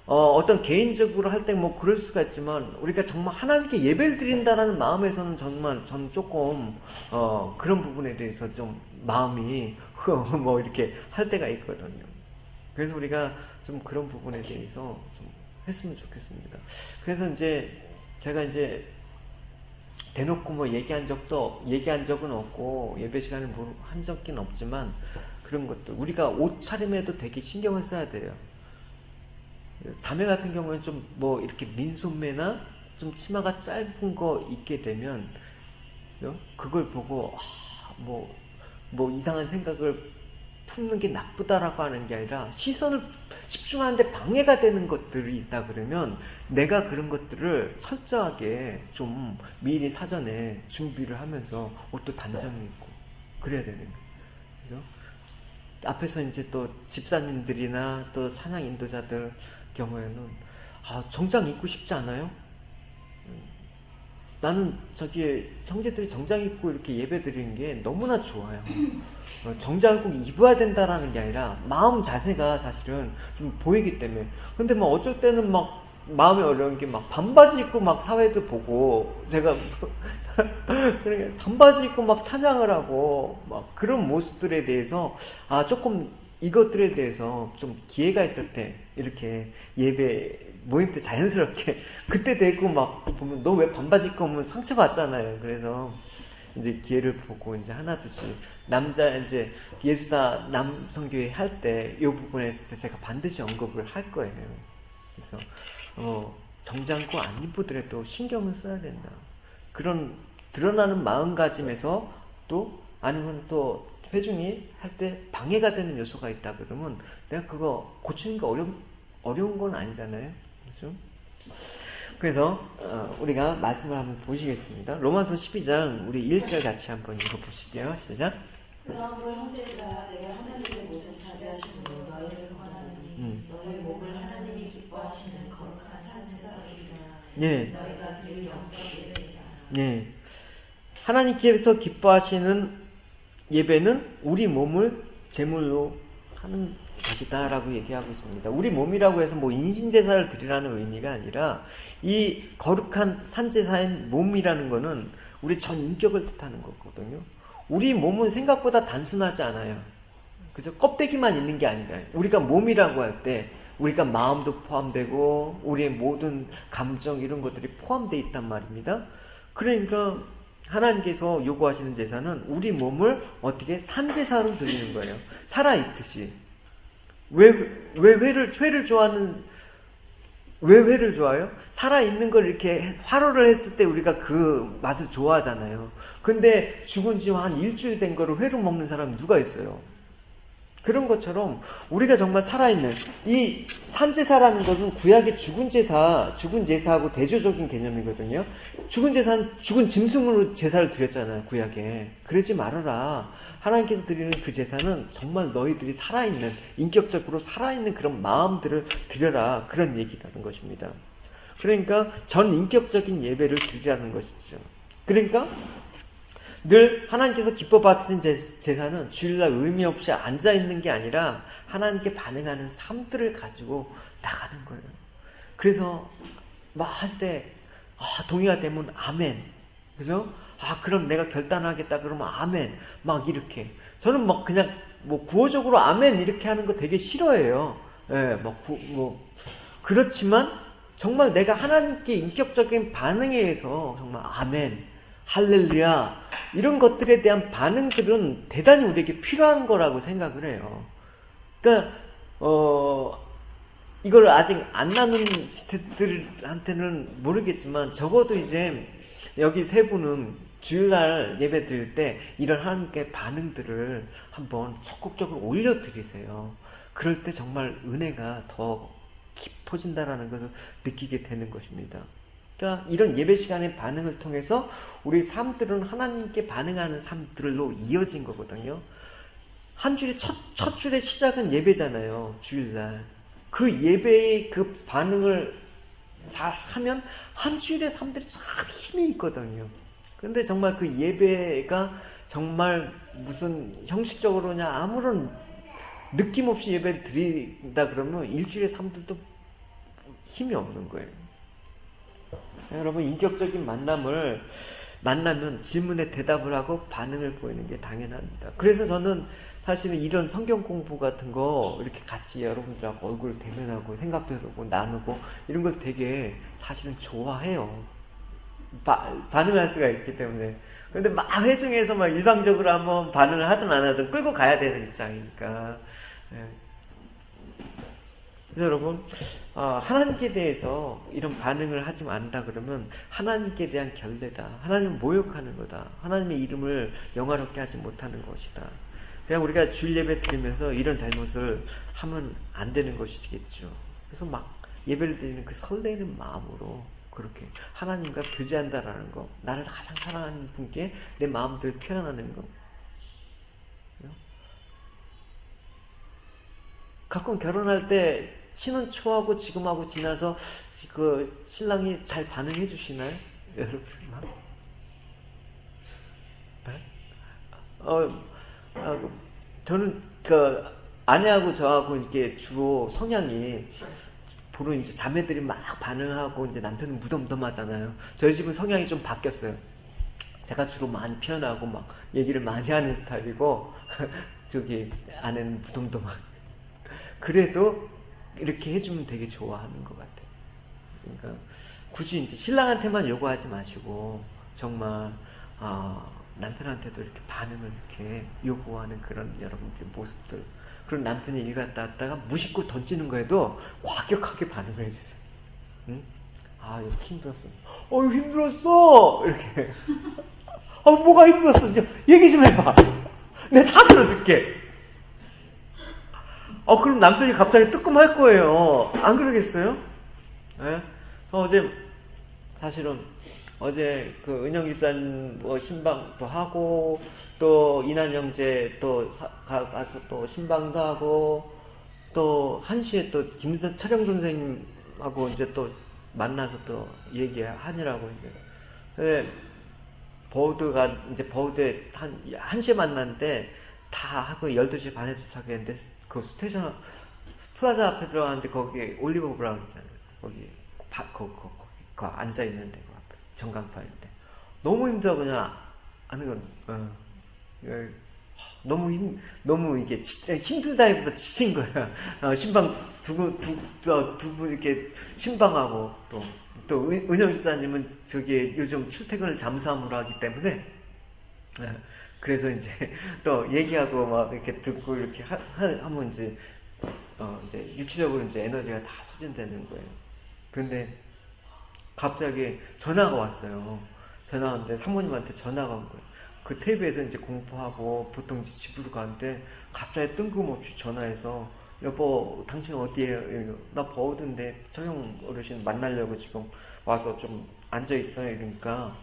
어떤 개인적으로 할 때 그럴 수가 있지만 우리가 정말 하나님께 예배를 드린다라는 마음에서는 저는 조금 그런 부분에 대해서 좀 마음이 이렇게 할 때가 있거든요. 그래서 우리가 좀 그런 부분에 대해서 좀 했으면 좋겠습니다. 그래서 제가 대놓고 얘기한 적은 없고 예배 시간에 한 적은 없지만 그런 것들 우리가 옷 차림에도 되게 신경을 써야 돼요. 자매 같은 경우는 좀 이렇게 민소매나 좀 치마가 짧은 거 입게 되면 그걸 보고 이상한 생각을 품는 게 나쁘다라고 하는 게 아니라 시선을 집중하는데 방해가 되는 것들이 있다 그러면 내가 그런 것들을 철저하게 좀 미리 사전에 준비를 하면서 옷도 단정히 입고 그래야 되는 거예요. 그죠? 앞에서 또 집사님들이나 또 찬양 인도자들 경우에는 정장 입고 싶지 않아요? 나는 저기 형제들이 정장 입고 이렇게 예배 드리는 게 너무나 좋아요. 정장을 꼭 입어야 된다라는 게 아니라 마음 자세가 사실은 좀 보이기 때문에. 근데 막 어쩔 때는 막 마음이 어려운 게 막 반바지 입고 막 사회도 보고 제가 그러니까 반바지 입고 막 찬양을 하고 막 그런 모습들에 대해서 조금 이것들에 대해서 좀 기회가 있을 때 이렇게 예배 모임 때 자연스럽게 그때 되고 막 보면 너 왜 반바지 입고 오면 상처받잖아요. 그래서 이제 기회를 보고 이제 하나둘씩 남자 이제 예수다 남성교회 할 때 이 부분에 있을 때 제가 반드시 언급을 할 거예요. 그래서 정장고 안 입으더라도 신경을 써야 된다. 그런 드러나는 마음가짐에서 또 아니면 또 회중이 할 때 방해가 되는 요소가 있다 그러면 내가 그거 고치는 게 어려운 건 아니잖아요. 그렇죠? 그래서 우리가 말씀을 한번 보시겠습니다. 로마서 12장 우리 1절 같이 한번 읽어보시죠. 시작. 그러므로 형제들아 내가 하나님의 모든 자비하심으로 너희를 권하노니 너희 몸을 하나님이 기뻐하시는 거룩한 산제사이라. 예. 너희가 드릴 영적 예배이라. 예. 하나님께서 기뻐하시는 예배는 우리 몸을 제물로 하는 것이다라고 얘기하고 있습니다. 우리 몸이라고 해서 뭐 인신제사를 드리라는 의미가 아니라 이 거룩한 산제사인 몸이라는 거는 우리 전 인격을 뜻하는 거거든요. 우리 몸은 생각보다 단순하지 않아요. 그죠? 껍데기만 있는 게 아니라 우리가 몸이라고 할 때 우리가 마음도 포함되고 우리의 모든 감정 이런 것들이 포함되어 있단 말입니다. 그러니까 하나님께서 요구하시는 제사는 우리 몸을 어떻게 산제사로 드리는 거예요. 살아있듯이. 왜 회를 좋아해요? 살아있는 걸 이렇게 화로를 했을 때 우리가 그 맛을 좋아하잖아요. 근데 죽은 지 한 일주일 된 거를 회로 먹는 사람이 누가 있어요? 그런 것처럼 우리가 정말 살아있는 이 산제사라는 것은 구약의 죽은 제사하고 대조적인 개념이거든요. 죽은 제사는 죽은 짐승으로 제사를 드렸잖아요. 구약에. 그러지 말아라. 하나님께서 드리는 그 제사는 정말 너희들이 살아있는, 인격적으로 살아있는 그런 마음들을 드려라. 그런 얘기라는 것입니다. 그러니까 전 인격적인 예배를 드리라는 것이죠. 그러니까 늘 하나님께서 기뻐 받으신 제사는 주일날 의미 없이 앉아있는 게 아니라 하나님께 반응하는 삶들을 가지고 나가는 거예요. 그래서 막 할 때 동의가 되면 아멘. 그죠? 그럼 내가 결단하겠다 그러면 아멘. 막 이렇게. 저는 막 그냥 구호적으로 아멘 이렇게 하는 거 되게 싫어해요. 예, 그렇지만 정말 내가 하나님께 인격적인 반응에 의해서 정말 아멘, 할렐루야 이런 것들에 대한 반응들은 대단히 우리에게 필요한 거라고 생각을 해요. 그러니까 이걸 아직 안 나눈 지체들한테는 모르겠지만 적어도 이제 여기 세 분은 주일날 예배 드릴 때 이런 하나님께 반응들을 한번 적극적으로 올려드리세요. 그럴 때 정말 은혜가 더 깊어진다라는 것을 느끼게 되는 것입니다. 그러니까 이런 예배 시간의 반응을 통해서 우리 삶들은 하나님께 반응하는 삶들로 이어진 거거든요. 한 주일의 첫 줄의 시작은 예배잖아요. 주일날. 그 예배의 그 반응을 잘 하면 한 주일의 삶들이 참 힘이 있거든요. 근데 정말 그 예배가 정말 무슨 형식적으로냐 아무런 느낌 없이 예배를 드린다 그러면 일주일의 삶들도 힘이 없는 거예요. 여러분 인격적인 만나면 질문에 대답을 하고 반응을 보이는 게 당연합니다. 그래서 저는 사실은 이런 성경 공부 같은 거 이렇게 같이 여러분들하고 얼굴 대면하고 생각도 해보고 나누고 이런 걸 되게 사실은 좋아해요. 반응할 수가 있기 때문에. 근데 막 회중에서 막 일방적으로 한번 반응을 하든 안 하든 끌고 가야 되는 입장이니까. 그래서 여러분 하나님께 대해서 이런 반응을 하지 않는다 그러면 하나님께 대한 결례다. 하나님을 모욕하는 거다. 하나님의 이름을 영화롭게 하지 못하는 것이다. 그냥 우리가 주일 예배 드리면서 이런 잘못을 하면 안 되는 것이겠죠. 그래서 막 예배를 드리는 그 설레는 마음으로 그렇게 하나님과 교제한다라는 거, 나를 가장 사랑하는 분께 내 마음들을 표현하는 거. 가끔 결혼할 때 신혼 초하고 지금하고 지나서 그 신랑이 잘 반응해 주시나요? 여러분? 저는 그 아내하고 저하고 이렇게 주로 성향이 보러 이제 자매들이 막 반응하고 이제 남편은 무덤덤하잖아요. 저희 집은 성향이 좀 바뀌었어요. 제가 주로 많이 표현하고 막 얘기를 많이 하는 스타일이고 저기 아내는 무덤덤한. 그래도 이렇게 해주면 되게 좋아하는 것 같아요. 그러니까 굳이 이제 신랑한테만 요구하지 마시고 정말 남편한테도 이렇게 반응을 이렇게 요구하는 그런 여러분들의 모습들. 그런 남편이 일 갔다 왔다가 무심코 던지는 거에도 과격하게 반응을 해주세요. 응? 이거 힘들었어. 이거 힘들었어! 이렇게. 뭐가 힘들었어? 얘기 좀 해봐. 내가 다 들어줄게. 그럼 남편이 갑자기 뜨끔할 거예요. 안 그러겠어요? 네? 어제 그 은영 집사님 신방도 하고 또 이난 형제 또 가서 또 신방도 하고 또 1시에 또 김선 촬영 선생님하고 이제 또 만나서 또 얘기하느라고 이제 버우드가 이제 버우드에 한 1시에 만났는데 다 하고 12시 반에 도착했는데 그 스테이션 플라자 앞에 들어가는데 거기 올리버 브라운 있잖아요. 거기 앉아 있는데 그 앞에 전광판인데 너무 힘들어 그냥 하는 건 너무 이게 힘들다기보다 지친 거야. 신방 두 분 이렇게 신방하고 또 은영 집사님은 저기 요즘 출퇴근을 잠수함으로 하기 때문에 그래서 이제 또 얘기하고 막 이렇게 듣고 이렇게 하면 이제 육체적으로 이제 에너지가 다 소진되는 거예요. 근데 갑자기 전화가 왔어요. 전화 왔는데 사모님한테 전화가 온 거예요. 그 TV에서 이제 공부하고 보통 집으로 가는데 갑자기 뜬금없이 전화해서 여보 당신 어디에요? 나 버우드인데 처형 어르신 만나려고 지금 와서 좀 앉아있어요. 이러니까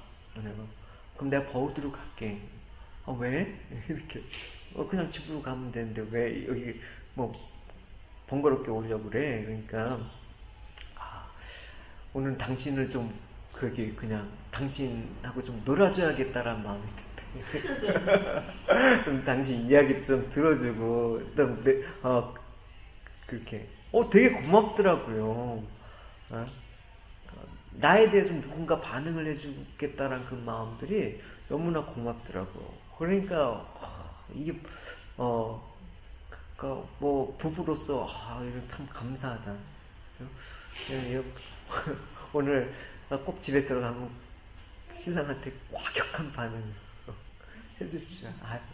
그럼 내가 버우드로 갈게. 왜? 이렇게 그냥 집으로 가면 되는데 왜 여기 번거롭게 오려고 그래? 그러니까 오늘 당신을 좀 그냥 당신하고 좀 놀아줘야겠다라는 마음이 든대. 좀 당신 이야기 좀 들어주고 그렇게 되게 고맙더라고요. 나에 대해서 누군가 반응을 해주겠다라는 그 마음들이 너무나 고맙더라고. 그러니까 이게 부부로서 이거 참 감사하다. 오늘 꼭 집에 들어가면 신랑한테 과격한 반응을 해주십시오.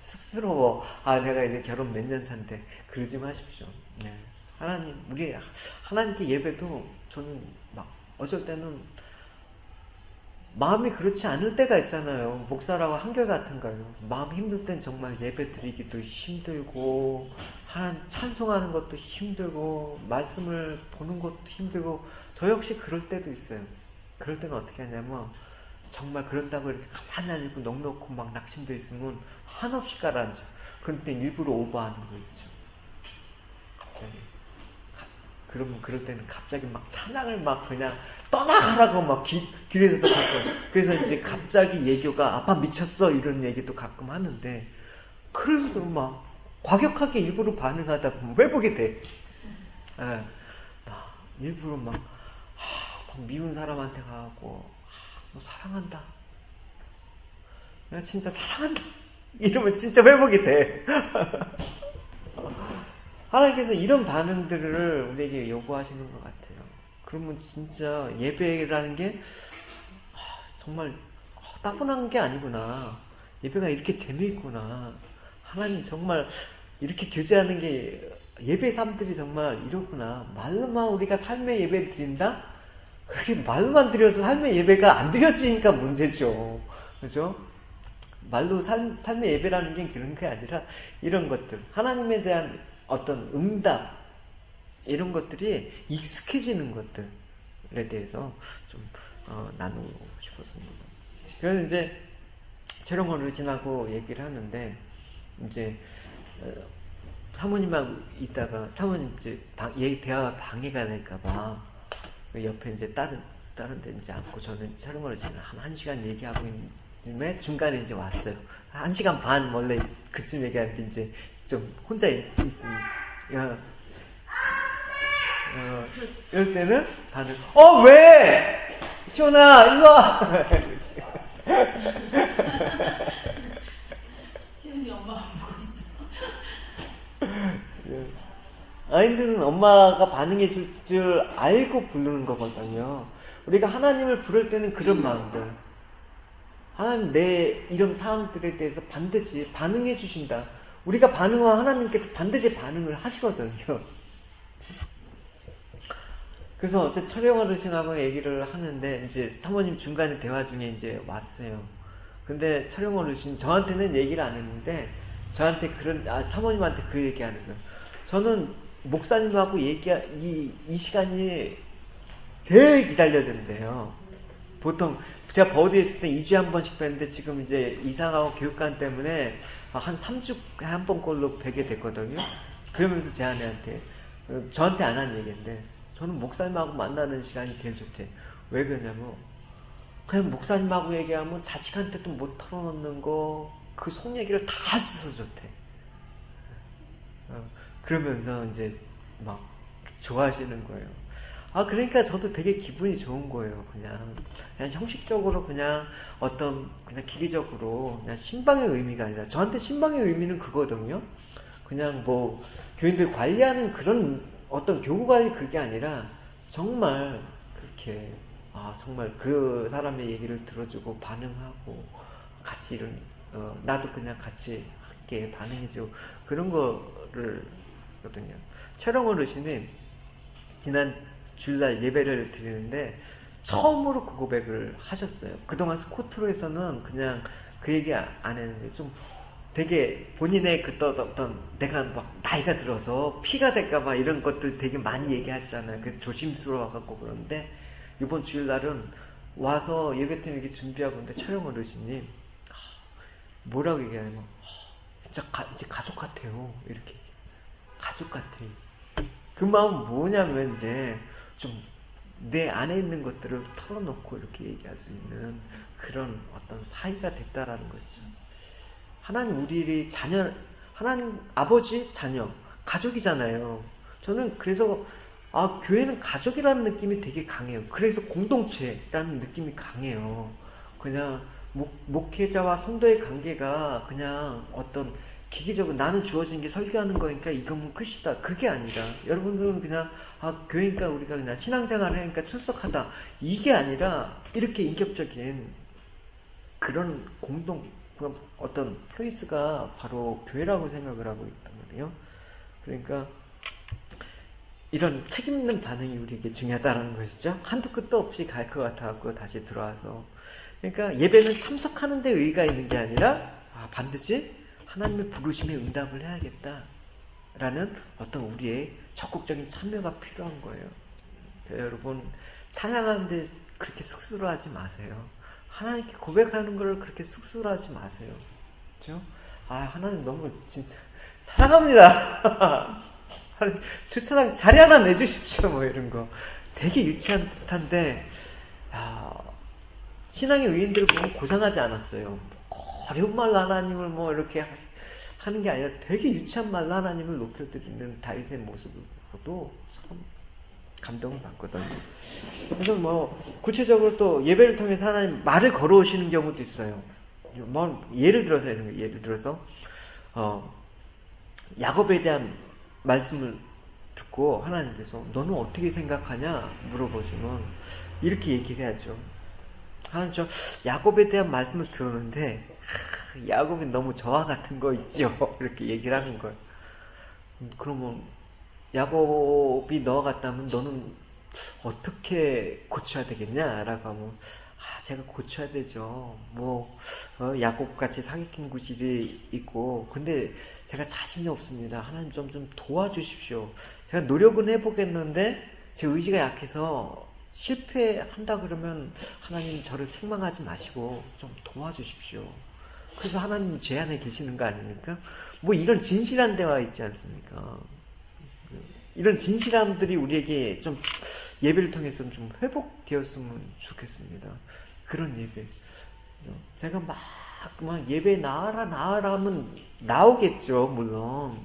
쑥스러워. 내가 이제 결혼 몇 년 차인데 그러지 마십시오. 네. 우리 하나님께 예배도 저는 막 어쩔 때는 마음이 그렇지 않을 때가 있잖아요. 목사라고 한결같은가요? 마음 힘들 땐 정말 예배 드리기도 힘들고 하나님 찬송하는 것도 힘들고 말씀을 보는 것도 힘들고 저 역시 그럴 때도 있어요. 그럴 때는 어떻게 하냐면 정말 그런다고 이렇게 가만히 앉고 넋놓고 막 낙심돼 있으면 한없이 가라앉아. 그런데 일부러 오버하는 거 있죠. 갑자기. 그러면 그럴 때는 갑자기 막 찬양을 막 그냥 떠나가라고 막 길에서도 가끔. 그래서 이제 갑자기 예교가 아빠 미쳤어 이런 얘기도 가끔 하는데 그래서도 막 과격하게 일부러 반응하다 보면 왜 보게 돼? 일부러 막 미운 사람한테 가고 너 사랑한다. 내가 진짜 사랑한다. 이러면 진짜 회복이 돼. 하나님께서 이런 반응들을 우리에게 요구하시는 것 같아요. 그러면 진짜 예배라는 게 정말 따분한 게 아니구나. 예배가 이렇게 재미있구나. 하나님 정말 이렇게 교제하는 게 예배 삶들이 정말 이렇구나. 말로만 우리가 삶의 예배를 드린다? 그렇게 말로만 드려서 삶의 예배가 안 드려지니까 문제죠. 그죠? 말로 삶의 예배라는 게 그런 게 아니라 이런 것들. 하나님에 대한 어떤 응답, 이런 것들이 익숙해지는 것들에 대해서 좀 나누고 싶었습니다. 그래서 이제 촬영을 지나고 얘기를 하는데 이제 사모님하고 있다가 사모님 이제 대화가 방해가 될까봐 옆에 이제 다른 다른 데 이제 앉고 저는 촬영을 지금 한 1시간 얘기하고 있는데 중간에 이제 왔어요. 1시간 반 원래 그쯤 얘기하는데 이제 좀 혼자 있으니까 이럴 때는 다들 왜? 시원아 일로 와. 시은이 엄마가 보고 있어. 아이들은 엄마가 반응해 줄 알고 부르는 거거든요. 우리가 하나님을 부를 때는 그런 마음들. 하나님 내 이런 상황들에 대해서 반드시 반응해 주신다. 우리가 반응하면 하나님께서 반드시 반응을 하시거든요. 그래서 제 촬영 어르신하고 얘기를 하는데 이제 사모님 중간에 대화 중에 이제 왔어요. 근데 촬영 어르신 저한테는 얘기를 안 했는데 저한테 사모님한테 그 얘기하는 거예요. 저는 목사님하고 이 시간이 제일 기다려진대요. 보통 제가 버드에 있을 때 2주에 한 번씩 뵀는데 지금 이제 이사하고 교육관 때문에 한 3주에 한 번꼴로 뵈게 됐거든요. 그러면서 제 아내한테 저한테 안 한 얘기인데 저는 목사님하고 만나는 시간이 제일 좋대. 왜 그러냐면 그냥 목사님하고 얘기하면 자식한테도 못 털어놓는 거 그 속 얘기를 다 써서 좋대. 그러면서 이제 막 좋아하시는 거예요. 그러니까 저도 되게 기분이 좋은 거예요. 그냥 형식적으로 그냥 그냥 기계적으로 그냥 신방의 의미가 아니라 저한테 신방의 의미는 그거거든요. 그냥 뭐 교인들 관리하는 그런 어떤 교구 관리 그게 아니라 정말 그렇게 정말 그 사람의 얘기를 들어주고 반응하고 같이 나도 그냥 같이 함께 반응해주고 그런 거를 거든요. 촬영 어르신이 지난 주일날 예배를 드리는데 처음으로 그 고백을 하셨어요. 그동안 스코트로에서는 그냥 그 얘기 안 했는데 좀 되게 본인의 어떤 내가 막 나이가 들어서 피가 될까봐 이런 것들 되게 많이 얘기하시잖아요. 그래서 조심스러워갖고 그런데 이번 주일날은 와서 예배팀 이렇게 준비하고 있는데 촬영 어르신이 뭐라고 얘기하냐면 진짜 이제 가족 같아요. 이렇게 가족 같아. 그 마음은 뭐냐면 이제 좀 내 안에 있는 것들을 털어놓고 이렇게 얘기할 수 있는 그런 어떤 사이가 됐다라는 것이죠. 하나님 우리 자녀, 하나님 아버지 자녀 가족이잖아요. 저는 그래서 교회는 가족이라는 느낌이 되게 강해요. 그래서 공동체라는 느낌이 강해요. 그냥 목회자와 성도의 관계가 그냥 어떤 기계적으로 나는 주어진 게 설교하는 거니까 이거면 끝이다. 그게 아니라 여러분들은 그냥 교회니까 우리가 그냥 신앙생활을 하니까 출석하다. 이게 아니라 이렇게 인격적인 그런 어떤 플레이스가 바로 교회라고 생각을 하고 있단 말이에요. 그러니까 이런 책임있는 반응이 우리에게 중요하다는 것이죠. 한도 끝도 없이 갈 것 같아갖고 다시 들어와서 그러니까 예배는 참석하는 데 의의가 있는 게 아니라 반드시 하나님의 부르심에 응답을 해야겠다라는 어떤 우리의 적극적인 참여가 필요한 거예요. 여러분 찬양하는데 그렇게 쑥스러워하지 마세요. 하나님께 고백하는 걸 그렇게 쑥스러워하지 마세요. 그렇죠? 하나님 너무 진짜 사랑합니다. 주차장 자리 하나 내주십시오. 뭐 이런 거 되게 유치한 듯한데 신앙의 의인들을 보면 고상하지 않았어요. 어려운 말로 하나님을 뭐 이렇게 하는 게 아니라 되게 유치한 말로 하나님을 높여드리는 다윗의 모습을 보고도 참 감동을 받거든요. 그래서 뭐 구체적으로 또 예배를 통해서 하나님 말을 걸어오시는 경우도 있어요. 뭐 예를 들어서 야곱에 대한 말씀을 듣고 하나님께서 너는 어떻게 생각하냐 물어보시면 이렇게 얘기를 해야죠. 하나님 저 야곱에 대한 말씀을 들었는데 야곱이 너무 저와 같은 거 있죠. 이렇게 얘기를 하는 거예요. 그러면 야곱이 너와 같다면 너는 어떻게 고쳐야 되겠냐? 라고 하면 제가 고쳐야 되죠. 야곱같이 사기꾼 구질이 있고 근데 제가 자신이 없습니다. 하나님 좀 도와주십시오. 제가 노력은 해보겠는데 제 의지가 약해서 실패한다 그러면 하나님 저를 책망하지 마시고 좀 도와주십시오. 그래서 하나님 제 안에 계시는 거 아닙니까? 뭐 이런 진실한 대화 있지 않습니까? 이런 진실함들이 우리에게 좀 예배를 통해서 좀 회복되었으면 좋겠습니다. 그런 예배. 제가 막 예배 나와라 하면 나오겠죠, 물론.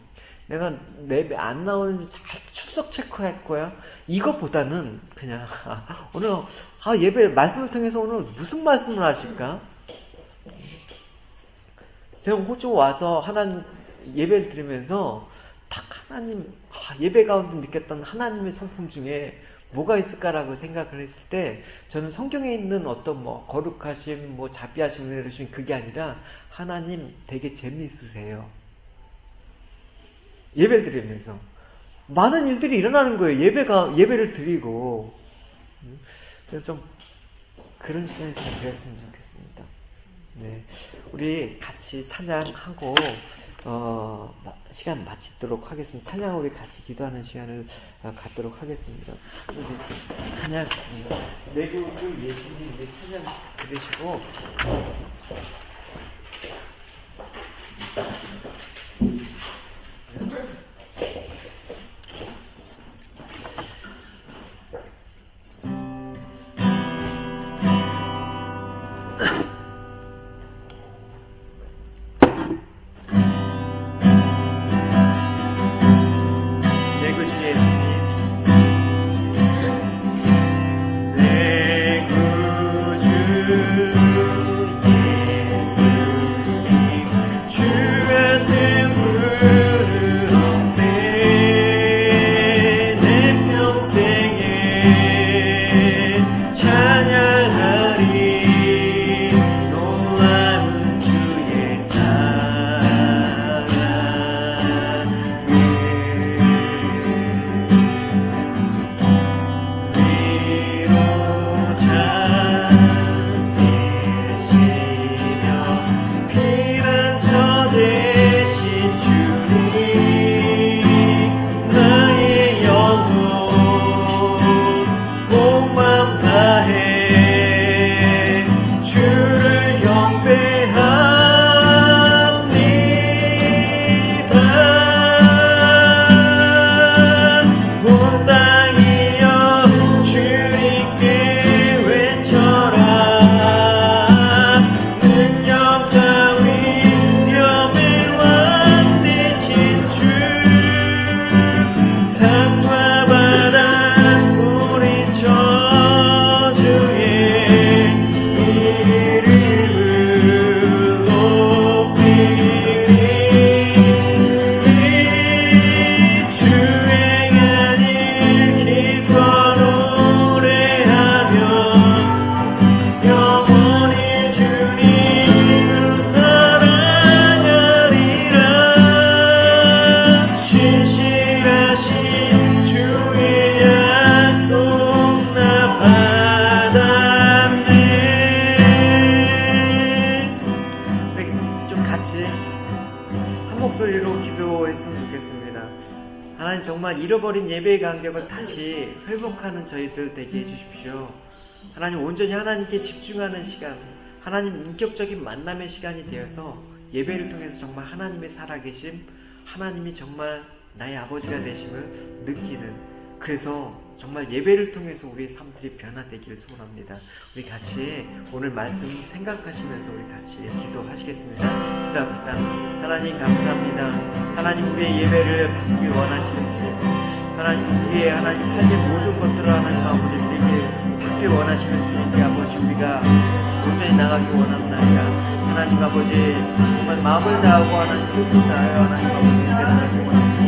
내가 예배 안 나오는지 잘 출석 체크할 거야. 이거보다는 그냥 오늘 예배 말씀을 통해서 오늘 무슨 말씀을 하실까? 제가 호주 와서 하나님 예배를 드리면서 딱 하나님 예배 가운데 느꼈던 하나님의 성품 중에 뭐가 있을까라고 생각을 했을 때 저는 성경에 있는 어떤 거룩하심, 자비하심, 이러신 그게 아니라 하나님 되게 재미있으세요. 예배를 드리면서 많은 일들이 일어나는 거예요. 예배를 드리고. 그래서 좀 그런 시간이 좀 되었으면 좋겠습니다. 네, 우리 같이 찬양하고 시간 마치도록 하겠습니다. 찬양 우리 같이 기도하는 시간을 갖도록 하겠습니다. 우리 찬양 내교를 예수님 우리 찬양 들으시고 잃어버린 예배의 간격을 다시 회복하는 저희들 되게 해주십시오. 하나님 온전히 하나님께 집중하는 시간, 하나님 인격적인 만남의 시간이 되어서 예배를 통해서 정말 하나님의 살아계심, 하나님이 정말 나의 아버지가 되심을 느끼는, 그래서 정말 예배를 통해서 우리의 삶들이 변화되기를 소원합니다. 우리 같이 오늘 말씀 생각하시면서 우리 같이 기도하시겠습니다. 기도합시다. 하나님 감사합니다. 하나님 우리의 예배를 받기 원하시는 주님, 하나님 우리의 하나님 삶의 모든 것들을 하나님 아버지 우리에게 받기 원하시는 주님께 아버지 우리가 온전히 나가기 원합니다. 하나님 아버지 정말 마음을 다하고 하나님 뜻을 다하여 하나님 아버지 우리가 나가기 원합니다.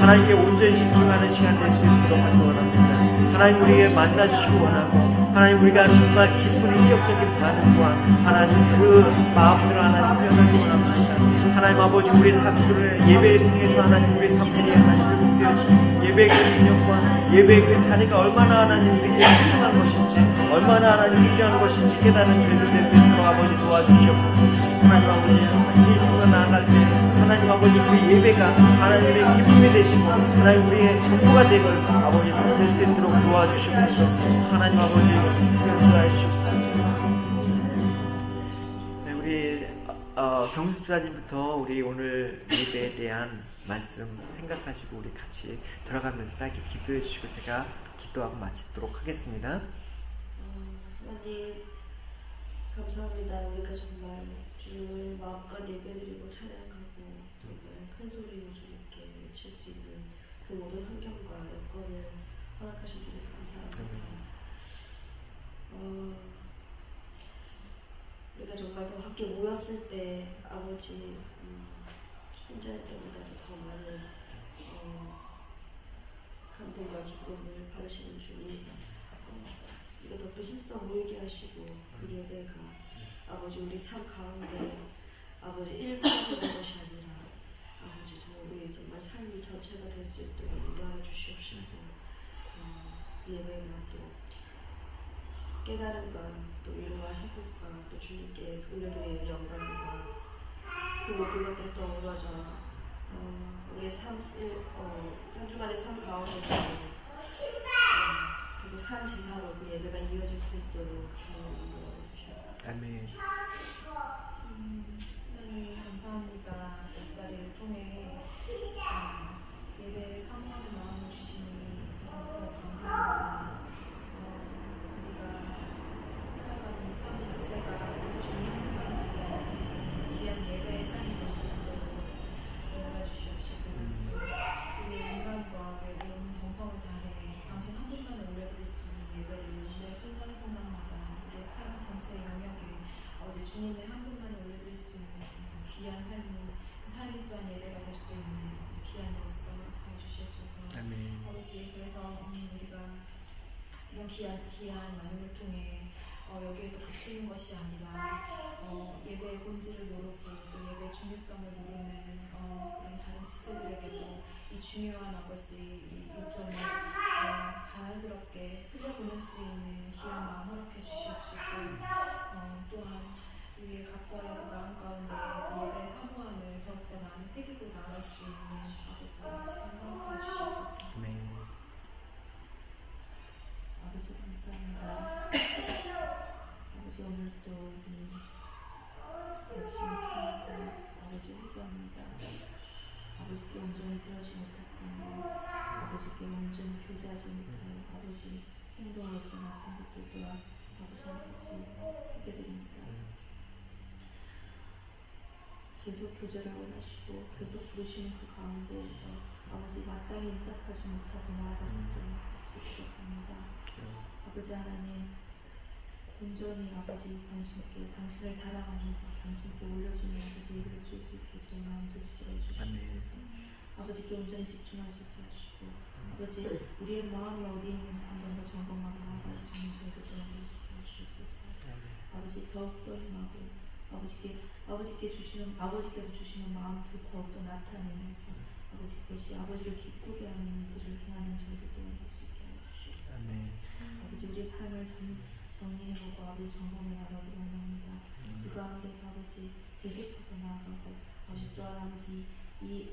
하나님께 온전히 집중하는 시간 될 수 있도록 하기 원합니다. 하나님 우리에게 만나주시기 원하고, 하나님 우리가 정말 기쁜 인격적인 반응과 하나님 그 마음으로 하나님 표현하기 원합니다. 하나님 아버지 우리 삶들을 예배를 통해서 하나님 우리 삶들이 하나님 회복되어지고, 예배의 그 능력과 예배의 그 자리가 얼마나 하나님 우리에게 소중한 것인지, 얼마나 하나님 유지하는 것인지 깨달은 저희들 될 수 있도록 아버지 도와주시옵소서. 하나님 아버지 예수가 나아갈 때 하나님 아버지 우리 예배가 하나님의 기쁨이 되시고 하나님 우리의 전부가 되고 아버지 될 수 있도록 도와주시옵소서. 하나님 아버지 용서하시옵소서. 네, 우리 경수자님부터 우리 오늘 예배에 대한 말씀 생각하시고 우리 같이 돌아가면서 짧게 기도해 주시고 제가 기도하고 마치도록 하겠습니다. 하나님 감사합니다. 우리가 정말 주를 마음껏 예배드리고 찬양하고 정말 큰 소리로 주님께 외칠 수 있는 그 모든 환경과 여건을 허락하신 주님 감사합니다. 우리가 정말 더 함께 모였을 때 아버지 혼자일 때보다도 더 많은 감동과 기쁨을 받으시는 주님, 우리가 더 힘써 모이게 하시고 그 예배가 아버지 우리 삶 가운데 아버지 일부분인 것이 아니라 아버지 우리 정말 삶이 전체가 될 수 있도록 인도하여 주시옵시고 예배가 또 깨달음과 또 위로와 회복과 또 주님께 올려드리는 영광과 그 모든 것들이 또 어우러져 우리의 한 주간의 삶 가운데서 계속 산 제사로 그 예배가 이어질 수 있도록 주님 인도해 주시옵소서. 아멘. 하나님 감사합니다. 이 자리를 통해 예배에 사모하는 마음을 주시니 너무 감사합니다. 우리가 살아가는 삶 자체가 주님과 귀한 예배의 삶이 될 수 있도록 인도해 주시옵시고 우리의 인간과 외로운 정성을 다해 당신 한 분만에 올려드릴 수 있는 예배를 매 순간순간마다 우리의 삶 전체 영역에 아버지 주님의 한 분만에 올려드릴 수 있는 귀한 삶이 그 삶이 또한 예배가 될 수 있는 귀한 역사 해주시옵소서. 아멘. 아버지 그래서 우리가 이런 귀한 나눔을 통해 여기에서 그치는 것이 아니라 예배의 본질을 모르고 또 예배의 중요성을 모르는 그런 다른 지체들에게도 이 중요한 아버지 이 요점을 자연스럽게 흘려보낼 수 있는 귀한 마음 허락해 주시옵시고 또한 우리의 각자의 그 마음 가운데 그 예배의 사모함을 더욱더 많이 새기고 나갈 수 있는 아버지 시간 허락해 주시옵소서. 아멘. 아버지 감사합니다. 아버지 오늘도 열심히 하셔서 아버지 회개합니다. 아버지께 온전히 대하지 못했고 아버지께 온전히 교제하지 못하여 아버지 행동에 나쁜 것들 또한 아버지 아버지 회개드립니다. 계속 교제를 원하시고 계속 부르시는 그 가운데에서 아버지 마땅히 응답하지 못하고 나아갔을 때 아버지 부족합니다. 아버지 하나님 온전히 아버지 당신께 당신을 자랑하면서 당신께 올려주는 아버지 예배를 줄 수 있게 저희 마음도 주도록 해주시옵소서. 아버지께 온전히 집중하시게 하시고 아버지 우리의 마음이 어디에 있는지 한 번 더 점검하고 나아갈 수 있는 저희들 또한 해주시게 하시옵소서. 아버지 더욱더 힘하고 아버지께서 주시는 마음도 더욱더 나타내면서 아버지 그것이 아버지를 기쁘게 하는 일들을 행하는 저희들 또한 될 수 있게 해주시옵소서. 아버지 우리의 삶을 정리해보고 아버지 점검해 나가기를 원합니다. 그 가운데서 아버지 계속해서 나아가고 아버지 또한 아버지 이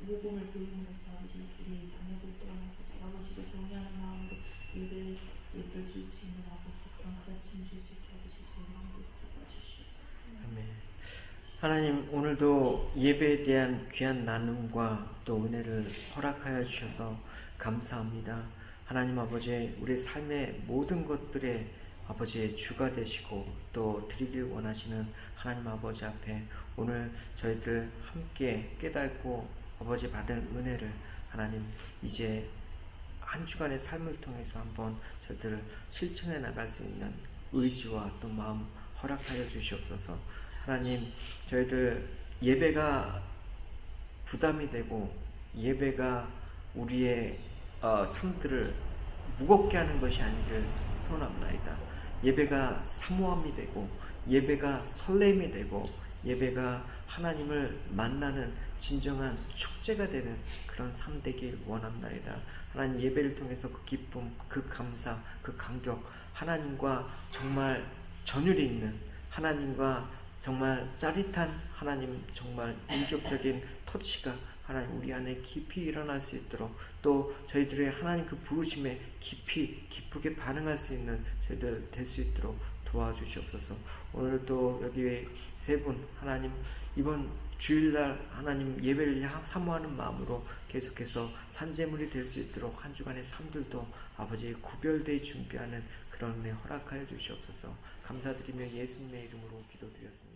모범을 보임으로써 아버지 우리 자녀들 또한 아버지를 경외하는 마음으로 예배를 줄 수 있는 아버지 그런 가르침을 줄 수 있게 아버지 저희 마음을 붙잡아주시옵소서. 아멘. 하나님 오늘도 예배에 대한 귀한 나눔과 또 은혜를 허락하여 주셔서 감사합니다. 하나님 아버지 우리 삶의 모든 것들에 아버지의 주가 되시고 또 드리길 원하시는 하나님 아버지 앞에 오늘 저희들 함께 깨닫고 아버지 받은 은혜를 하나님 이제 한 주간의 삶을 통해서 한번 저희들을 실천해 나갈 수 있는 의지와 또 마음 허락하여 주시옵소서. 하나님 저희들 예배가 부담이 되고 예배가 우리의 삶들을 무겁게 하는 것이 아니길 소원합니다. 예배가 사모함이 되고 예배가 설렘이 되고 예배가 하나님을 만나는 진정한 축제가 되는 그런 삶 되길 원합니다. 하나님 예배를 통해서 그 기쁨, 그 감사, 그 감격, 하나님과 정말 전율이 있는 하나님과 정말 짜릿한 하나님 정말 인격적인 터치가 하나님 우리 안에 깊이 일어날 수 있도록 또 저희들의 하나님 그 부르심에 기쁘게 반응할 수 있는 저희들 될 수 있도록 도와주시옵소서. 오늘도 여기 세 분 하나님 이번 주일날 하나님 예배를 사모하는 마음으로 계속해서 산재물이 될 수 있도록 한 주간의 삶들도 아버지 구별되어 준비하는 그런 은혜 허락하여 주시옵소서. 감사드리며 예수님의 이름으로 기도드렸습니다.